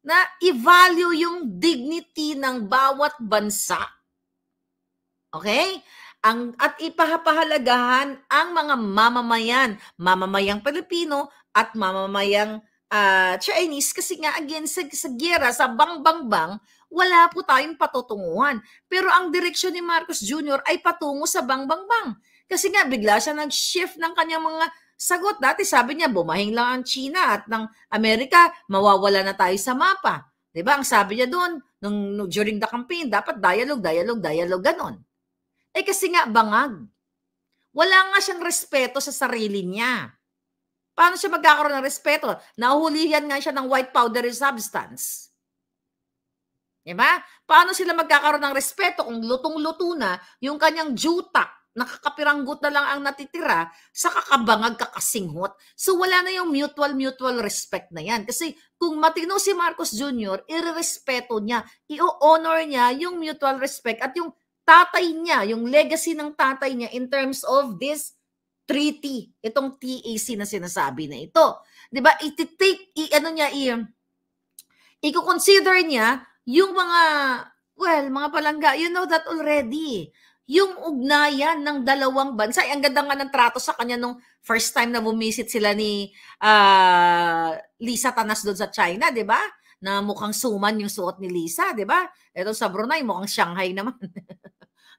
na i-value yung dignity ng bawat bansa. Okay? At ipapahalagahan ang mga mamamayang Pilipino at mamamayang Chinese kasi nga again sa giyera, sa bang, wala po tayong patutunguhan. Pero ang direksyon ni Marcos Jr. ay patungo sa bang. Kasi nga bigla siya nag-shift ng kanyang mga sagot. Dati sabi niya bumahing lang ang China at ng Amerika, mawawala na tayo sa mapa. Diba? Ang sabi niya doon, during the campaign, dapat dialogue, ganon. Kasi nga bangag. Wala nga siyang respeto sa sarili niya. Paano siya magkakaroon ng respeto? Nahuhulihan nga siya ng white powdery substance. Diba? Paano sila magkakaroon ng respeto kung lutong-luto na yung kanyang jutak, nakakapiranggot na lang ang natitira sa kakabangag, kakasinghot. So wala na yung mutual respect na yan. Kasi kung matino si Marcos Jr., irerespeto niya, i-honor niya yung mutual respect at yung tatay niya, yung legacy ng tatay niya in terms of this treaty, itong TAC na sinasabi na ito. 'Di ba? I-consider niya yung mga palangga, you know that already. Yung ugnayan ng dalawang bansa, ang ganda nga ng trato sa kanya nung first time na bumisit sila ni Lisa Tanas doon sa China, 'di ba? Na mukhang suman yung suot ni Lisa, 'di ba? Ito sa Brunei mukhang Shanghai naman.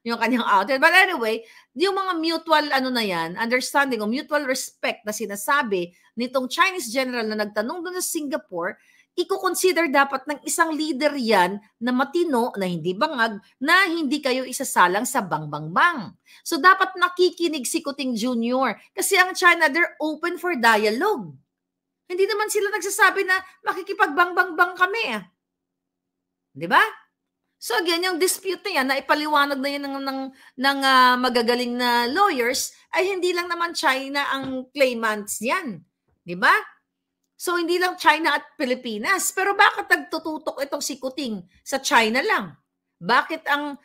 Yung kanyang outfit. But anyway, yung mga mutual understanding o mutual respect na sinasabi nitong Chinese general na nagtanong doon sa Singapore, i-consider dapat ng isang leader yan na matino, na hindi bangag, na hindi kayo isasalang sa bang. So dapat nakikinig si Kuting Jr. Kasi ang China, they're open for dialogue. Hindi naman sila nagsasabi na makikipagbang kami. Di ba? So again, yung dispute na yan, na ipaliwanag na yan ng magagaling na lawyers, ay hindi lang naman China ang claimants yan. Di ba? So hindi lang China at Pilipinas. Pero bakit nagtututok itong si Kuting sa China lang? Bakit ang,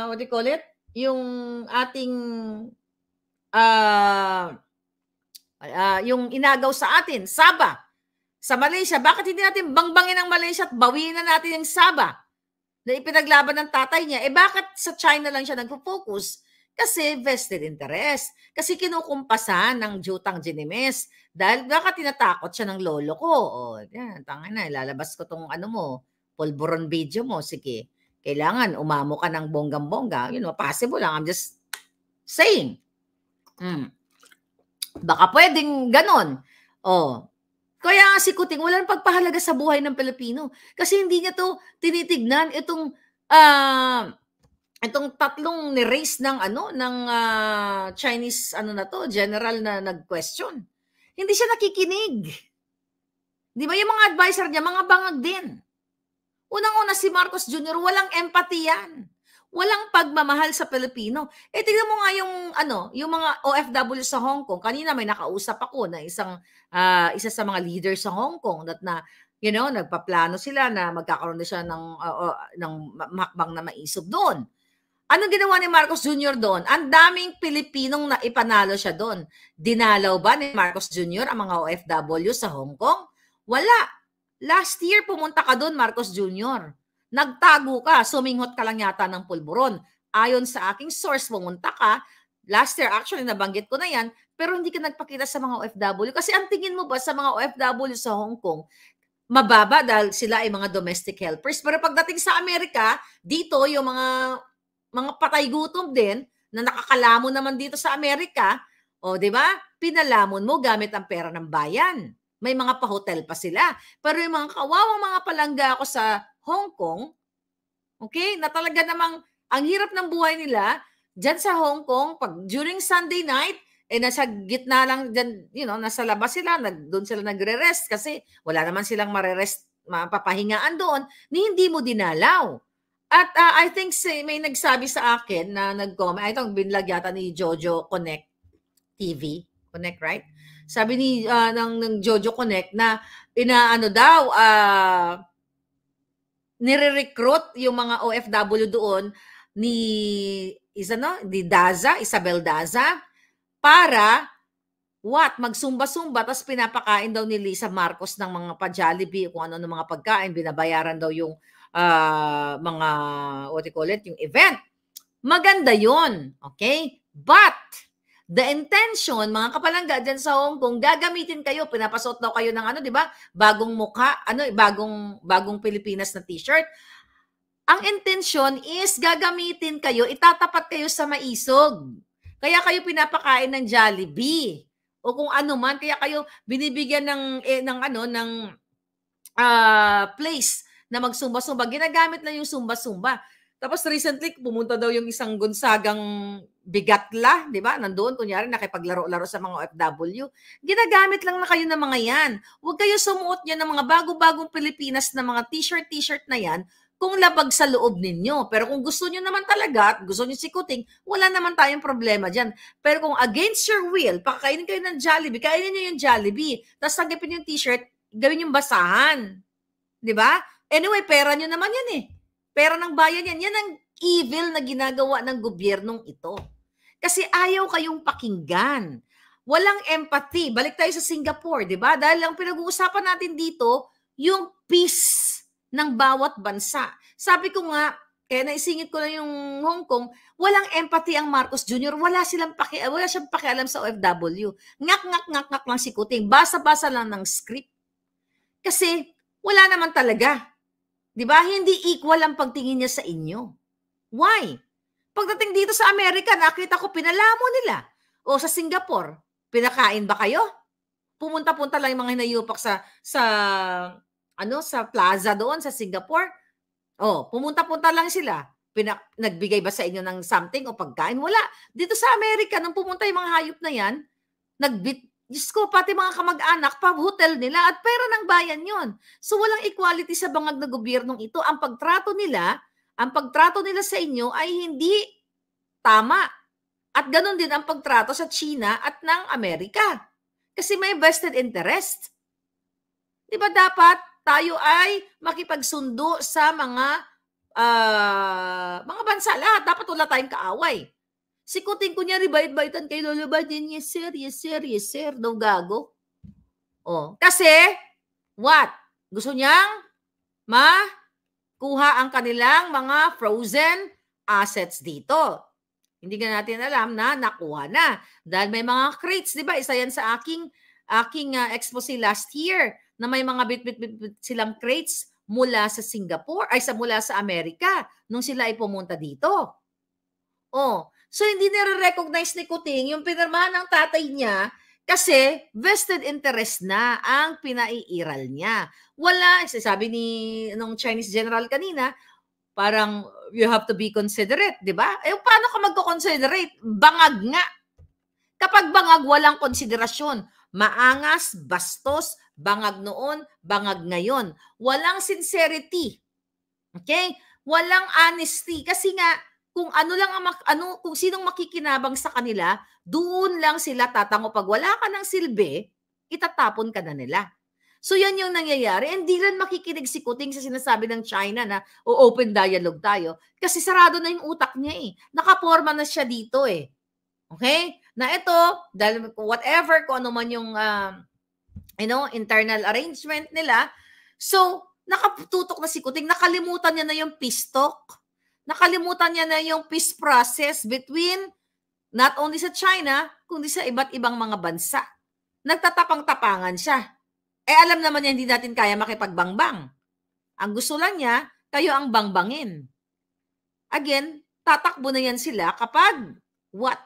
what do you call it? Yung ating, yung inagaw sa atin, Sabah, sa Malaysia, bakit hindi natin bangbangin ang Malaysia at bawiin na natin yung Sabah? Na ipinaglaban ng tatay niya, bakit sa China lang siya nagpo-focus? Kasi vested interest. Kasi kinukumpasan ng Jutang Ginimes. Dahil baka tinatakot siya ng lolo ko. Yan, tanga na, ilalabas ko tong pulburon video mo. Sige, kailangan umamo ka ng bonggang-bongga. Possible lang. I'm just saying. Baka pwedeng ganon. Kaya si Kuting, walang pagpahalaga sa buhay ng Pilipino. Kasi hindi niya to tinitignan itong itong tatlong ni-raise ng Chinese general na nag-question. Hindi siya nakikinig. Di ba yung mga advisor niya, mga bangag din. Unang-una si Marcos Jr., walang empathy yan. Walang pagmamahal sa Pilipino. Tingnan mo nga yung mga OFW sa Hong Kong. Kanina may nakausap ako na isa sa mga leaders sa Hong Kong na nagpaplano sila na magkakaroon na siya ng makbang na maisog doon. Anong ginawa ni Marcos Jr. doon? Ang daming Pilipinong na ipanalo siya doon. Dinalaw ba ni Marcos Jr. ang mga OFW sa Hong Kong? Wala. Last year pumunta ka doon, Marcos Jr. Nagtago ka, suminghot ka lang yata ng pulburon. Ayon sa aking source, pumunta ka. Last year, actually, nabanggit ko na yan, pero hindi ka nagpakita sa mga OFW. Kasi ang tingin mo ba sa mga OFW sa Hong Kong, mababa dahil sila ay mga domestic helpers. Pero pagdating sa Amerika, dito yung mga patay gutom din, na nakakalamon naman dito sa Amerika, di ba? Pinalamon mo gamit ang pera ng bayan. May mga pa-hotel pa sila. Pero yung mga kawawang mga palangga ako sa Hong Kong, okay, na talaga namang ang hirap ng buhay nila, dyan sa Hong Kong, pag during Sunday night, nasa gitna lang dyan, nasa labas sila, doon sila nagre-rest kasi wala naman silang marerest, mapapahingaan doon, hindi mo dinalaw. At I think may nagsabi sa akin na nag-comment, itong binlag yata ni Jojo Connect TV, Connect, right? Sabi ng Jojo Connect na nire-recruit yung mga OFW doon ni Isabel Daza para magsumba-sumba, tapos pinapakain daw ni Lisa Marcos ng mga pa-Jollibee, kung ano ng mga pagkain, binabayaran daw yung mga yung event. Maganda yon, okay? But the intention, mga kapalangga dyan sa Hong Kong, gagamitin kayo, pinapasot daw kayo ng di ba? Bagong mukha, bagong Pilipinas na t-shirt. Ang intention is gagamitin kayo, itatapat kayo sa maisog. Kaya kayo pinapakain ng Jollibee o kung ano man, kaya kayo binibigyan ng place na magsumba-sumba. Ginagamit lang yung sumba-sumba. Tapos recently, pumunta daw yung isang Gonzagang bigatla, di ba? Nandoon, kunyari, nakipaglaro-laro sa mga OFW. Ginagamit lang na kayo ng mga yan. Huwag kayo sumuot nyo ng mga bago-bagong Pilipinas na mga t-shirt na yan kung labag sa loob ninyo. Pero kung gusto nyo naman talaga at gusto nyo sikuting, wala naman tayong problema dyan. Pero kung against your will, pakakainin kayo ng Jollibee, kainin nyo yung Jollibee, tapos tanggapin yung t-shirt, gawin yung basahan. Di ba? Anyway, pera nyo naman yan eh. Pera ng bayan yan. Yan ang evil na ginagawa ng gobyernong ito. Kasi ayaw kayong pakinggan. Walang empathy. Balik tayo sa Singapore, di ba? Dahil ang pinag-uusapan natin dito, yung peace ng bawat bansa. Sabi ko nga, kaya naisingit ko lang yung Hong Kong, walang empathy ang Marcos Jr. Wala siyang pakialam sa OFW. Ngak lang si Kuting. Basa-basa lang ng script. Kasi wala naman talaga. Di ba? Hindi equal ang pagtingin niya sa inyo. Why? Pagdating dito sa Amerika, nakita ko pinalamo nila. O sa Singapore, pinakain ba kayo? Pumunta-punta lang yung mga hinayupak sa plaza doon sa Singapore. O, pumunta-punta lang sila. Nagbigay ba sa inyo ng something o pagkain? Wala. Dito sa Amerika, nung pumunta yung mga hayop na yan, Diyos ko, pati mga kamag-anak, pa-hotel nila at pera ng bayan yon. So walang equality sa bangag na gobyernong ito. Ang pagtrato nila sa inyo ay hindi tama. At ganun din ang pagtrato sa China at ng Amerika. Kasi may vested interest. Di ba dapat tayo ay makipagsundo sa mga bansa lahat? Dapat wala tayong kaaway. Sikutin ko niya, bait-baitan kayo, lulubadin, yes sir, daw gago. Kasi, what? Gusto niyang makuha ang kanilang mga frozen assets dito. Hindi nga natin alam na nakuha na. Dahil may mga crates, di ba? Isa yan sa aking expose last year na may mga bit silang crates mula sa Singapore, mula sa Amerika nung sila ay pumunta dito. So hindi nire-recognize ni Kuting yung pinirmahan ng tatay niya kasi vested interest na ang pinaiiral niya. Wala, sabi nung Chinese general kanina, parang you have to be considerate, di ba? Eh, paano ka magko-considerate? Bangag nga. Kapag bangag, walang konsiderasyon. Maangas, bastos, bangag noon, bangag ngayon. Walang sincerity. Okay? Walang honesty. Kasi nga, kung ano lang ang kung sinong makikinabang sa kanila, doon lang sila tatango. Pag wala ka ng silbi, itatapon ka na nila. So yan yung nangyayari. Hindi lang makikinig si Kuting sa sinasabi ng China na open dialogue tayo. Kasi sarado na yung utak niya eh. Nakaporma na siya dito eh. Okay? Na ito, dahil whatever, kung ano man yung internal arrangement nila. So, nakatutok na si Kuting. Nakalimutan niya na yung peace talk. Nakalimutan niya na yung peace process between not only sa China, kundi sa iba't ibang mga bansa. Nagtatapang-tapangan siya. Eh alam naman niya hindi natin kaya makipagbangbang. Ang gusto lang niya, kayo ang bangbangin. Again, tatakbo na yan sila kapag what?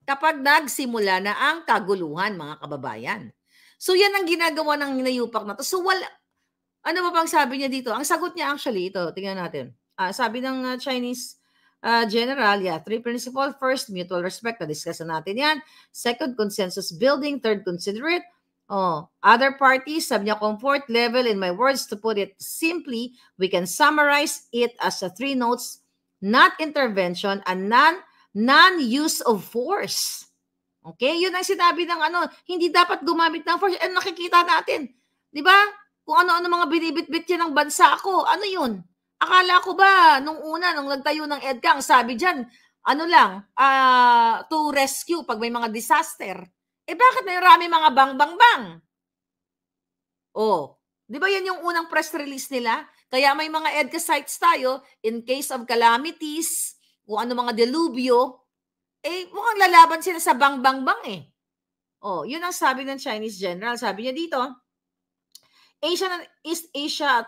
Kapag nagsimula na ang kaguluhan, mga kababayan. So yan ang ginagawa ng Nayupak na to. So wala, ano ba bang sabi niya dito? Ang sagot niya actually, ito, tingnan natin. Sabi ng Chinese general, 3 principles. First, mutual respect. Na-discuss na natin yan. Second, consensus building. Third, considerate. Other parties, sabi niya, comfort level. In my words, to put it simply, we can summarize it as 3 notes, not intervention and non-use of force. Okay? Yun ang sinabi ng hindi dapat gumamit ng force. Nakikita natin. Di ba? Kung ano-ano mga binibit-bit yan ng bansa ako. Ano yun? Akala ko ba, nung nagtayo ng EDCA, ang sabi dyan, to rescue pag may mga disaster. Eh bakit may rami mga bang-bang-bang? Di ba yan yung unang press release nila? Kaya may mga EDCA sites tayo in case of calamities, kung ano mga delubyo, mukhang lalaban sila sa bang-bang-bang eh. Yun ang sabi ng Chinese general. Sabi niya dito, Asia and East Asia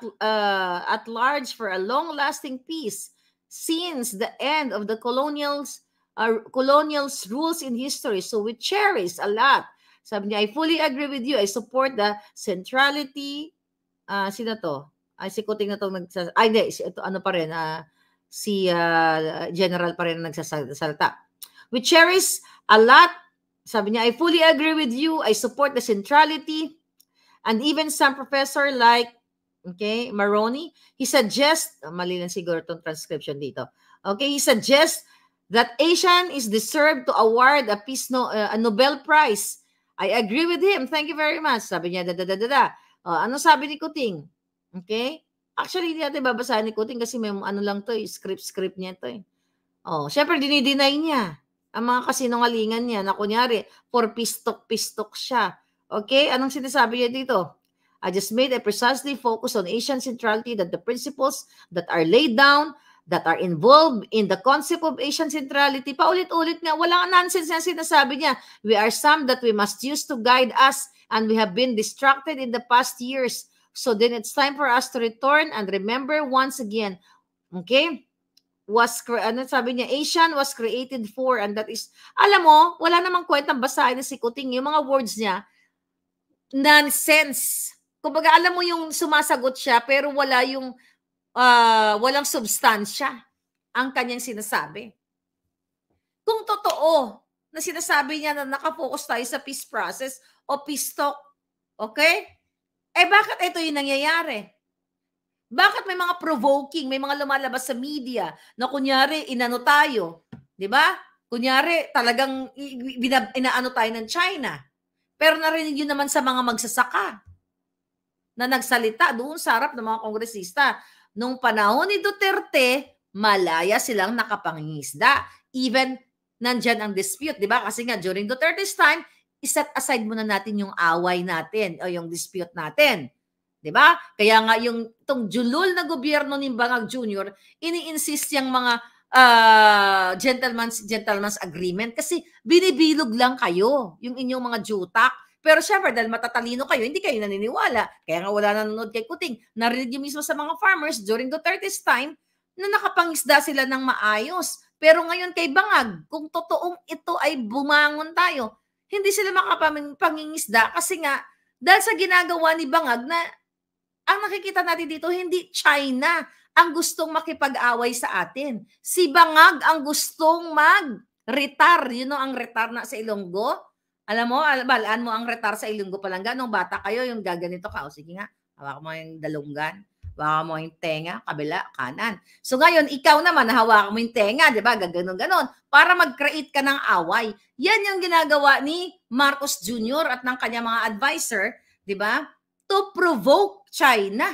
at large for a long-lasting peace since the end of the colonials rules in history. So we cherish a lot. Sabi niya, I fully agree with you. I support the centrality. Sino to? Si Kuting na to. Hindi. Ito, pa rin. Si General pa rin nagsasalta. We cherish a lot. Sabi niya, I fully agree with you. I support the centrality. And even some professor like, Maroney, he suggests, mali lang siguro itong transcription dito. He suggests that Asian is deserved to award a Nobel Prize. I agree with him. Thank you very much. Sabi niya, ano sabi ni Kuting? Okay? Actually, hindi natin babasahin ni Kuting kasi may lang to, script niya to eh. Syempre, dinideny niya ang mga kasinungalingan niya na kunyari, for pistok siya. Okay? Anong sinasabi niya dito? I just made a precisely focus on Asian centrality that the principles that are laid down that are involved in the concept of Asian centrality. Paulit-ulit nga, walang nonsense na sinasabi niya. We are some that we must use to guide us and we have been distracted in the past years. So then it's time for us to return and remember once again. Okay? Sabi niya, Asian was created for, and that is, alam mo, wala namang kwentang basahin na si Kuting. Yung mga words niya, nonsense. Kumbaga, alam mo yung sumasagot siya, pero wala yung walang substansya ang kanyang sinasabi. Kung totoo na sinasabi niya na nakafocus tayo sa peace process o peace talk, okay? Bakit ito yung nangyayari? Bakit may mga provoking, may mga lumalabas sa media na kunyari inano tayo, di ba? Kunyari talagang inaano tayo ng China. Pero narinig yun naman sa mga magsasaka na nagsalita doon sa harap ng mga kongresista. Nung panahon ni Duterte, malaya silang nakapangingisda. Even nandyan ang dispute, di ba? Kasi nga, during Duterte's time, iset aside muna natin yung away natin o yung dispute natin. Di ba? Kaya nga yung itong julul na gobyerno ni Bangag Jr., ini-insist yung mga gentleman's agreement kasi binibilog lang kayo yung inyong mga jutak. Pero syempre, dahil matatalino kayo, hindi kayo naniniwala. Kaya nga wala nanonood kay Kuting. Narinig niyo mismo sa mga farmers during Duterte's time na nakapangisda sila ng maayos. Pero ngayon kay Bangag, kung totoong ito ay bumangon tayo, hindi sila makapangingisda kasi nga, dahil sa ginagawa ni Bangag na ang nakikita natin dito, hindi China ang gustong makipag-away sa atin. Si Bangag ang gustong mag-retar. You know ang retar na sa Ilonggo? Alam mo, balaan mo ang retar sa Ilonggo Palangga. Nung bata kayo, yung gaganito ka. O sige nga, hawakan mo yung dalunggan. Hawakan mo yung tenga, kabila, kanan. So ngayon, ikaw naman, hawakan mo yung tenga, di ba? Gaganon-ganon. Para mag-create ka ng away. Yan yung ginagawa ni Marcos Jr. at ng kanya mga advisor, di ba? To provoke China.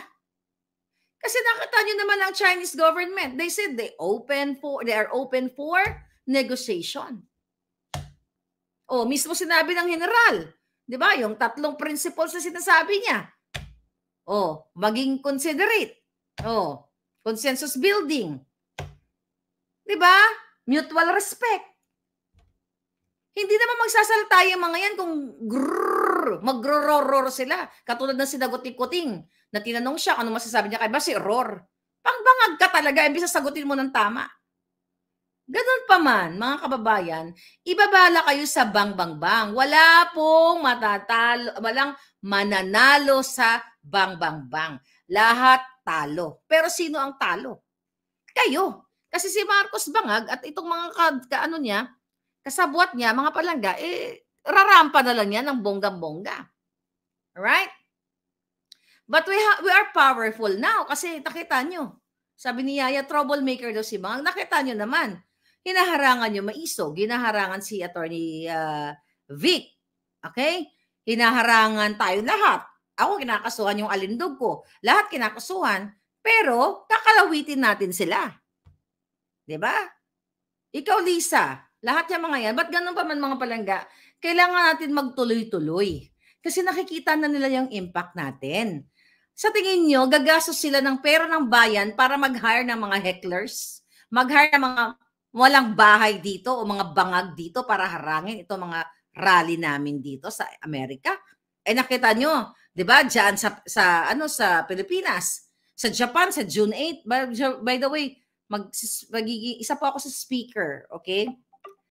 Kasi nakita nyo naman ang Chinese government. They said they are open for negotiation. O, mismo sinabi ng general. Di ba? Yung 3 principles na sinasabi niya. O, maging considerate. O, consensus building. Di ba? Mutual respect. Hindi naman magsasalta yung mga yan kung magro-roar sila. Katulad ng sinagot ni Kuting na tinanong siya ano masasabi niya kay ba si roar. Pangbangag ka talaga imbis na sagutin mo ng tama. Ganun pa man, mga kababayan, ibabala kayo sa bang-bang-bang. Wala pong matatalo, walang mananalo sa bang-bang-bang. Lahat talo. Pero sino ang talo? Kayo. Kasi si Marcos Bangag at itong mga kasabwat niya, mga palangga, rarampa na lang yan ng bonggang-bongga. Alright? But we are powerful now kasi nakita nyo. Sabi ni Yaya, troublemaker daw si Bangag. Nakita nyo naman. Hinaharangan nyo maisog. Hinaharangan si Attorney Vic. Okay? Hinaharangan tayo lahat. Ako kinakasuhan yung alindog ko. Lahat kinakasuhan. Pero kakalawitin natin sila. Diba? Ikaw, Lisa, lahat yung mga yan. Ba't ganun pa man mga palangga? Kailangan natin magtuloy-tuloy. Kasi nakikita na nila yung impact natin. Sa tingin nyo, gagastos sila ng pera ng bayan para mag-hire ng mga hecklers? Mag-hire ng mga walang bahay dito o mga bangag dito para harangin ito mga rally namin dito sa Amerika? Nakita nyo, 'di ba? Diyan sa Pilipinas, sa Japan sa June 8. By the way, isa po ako sa speaker, okay?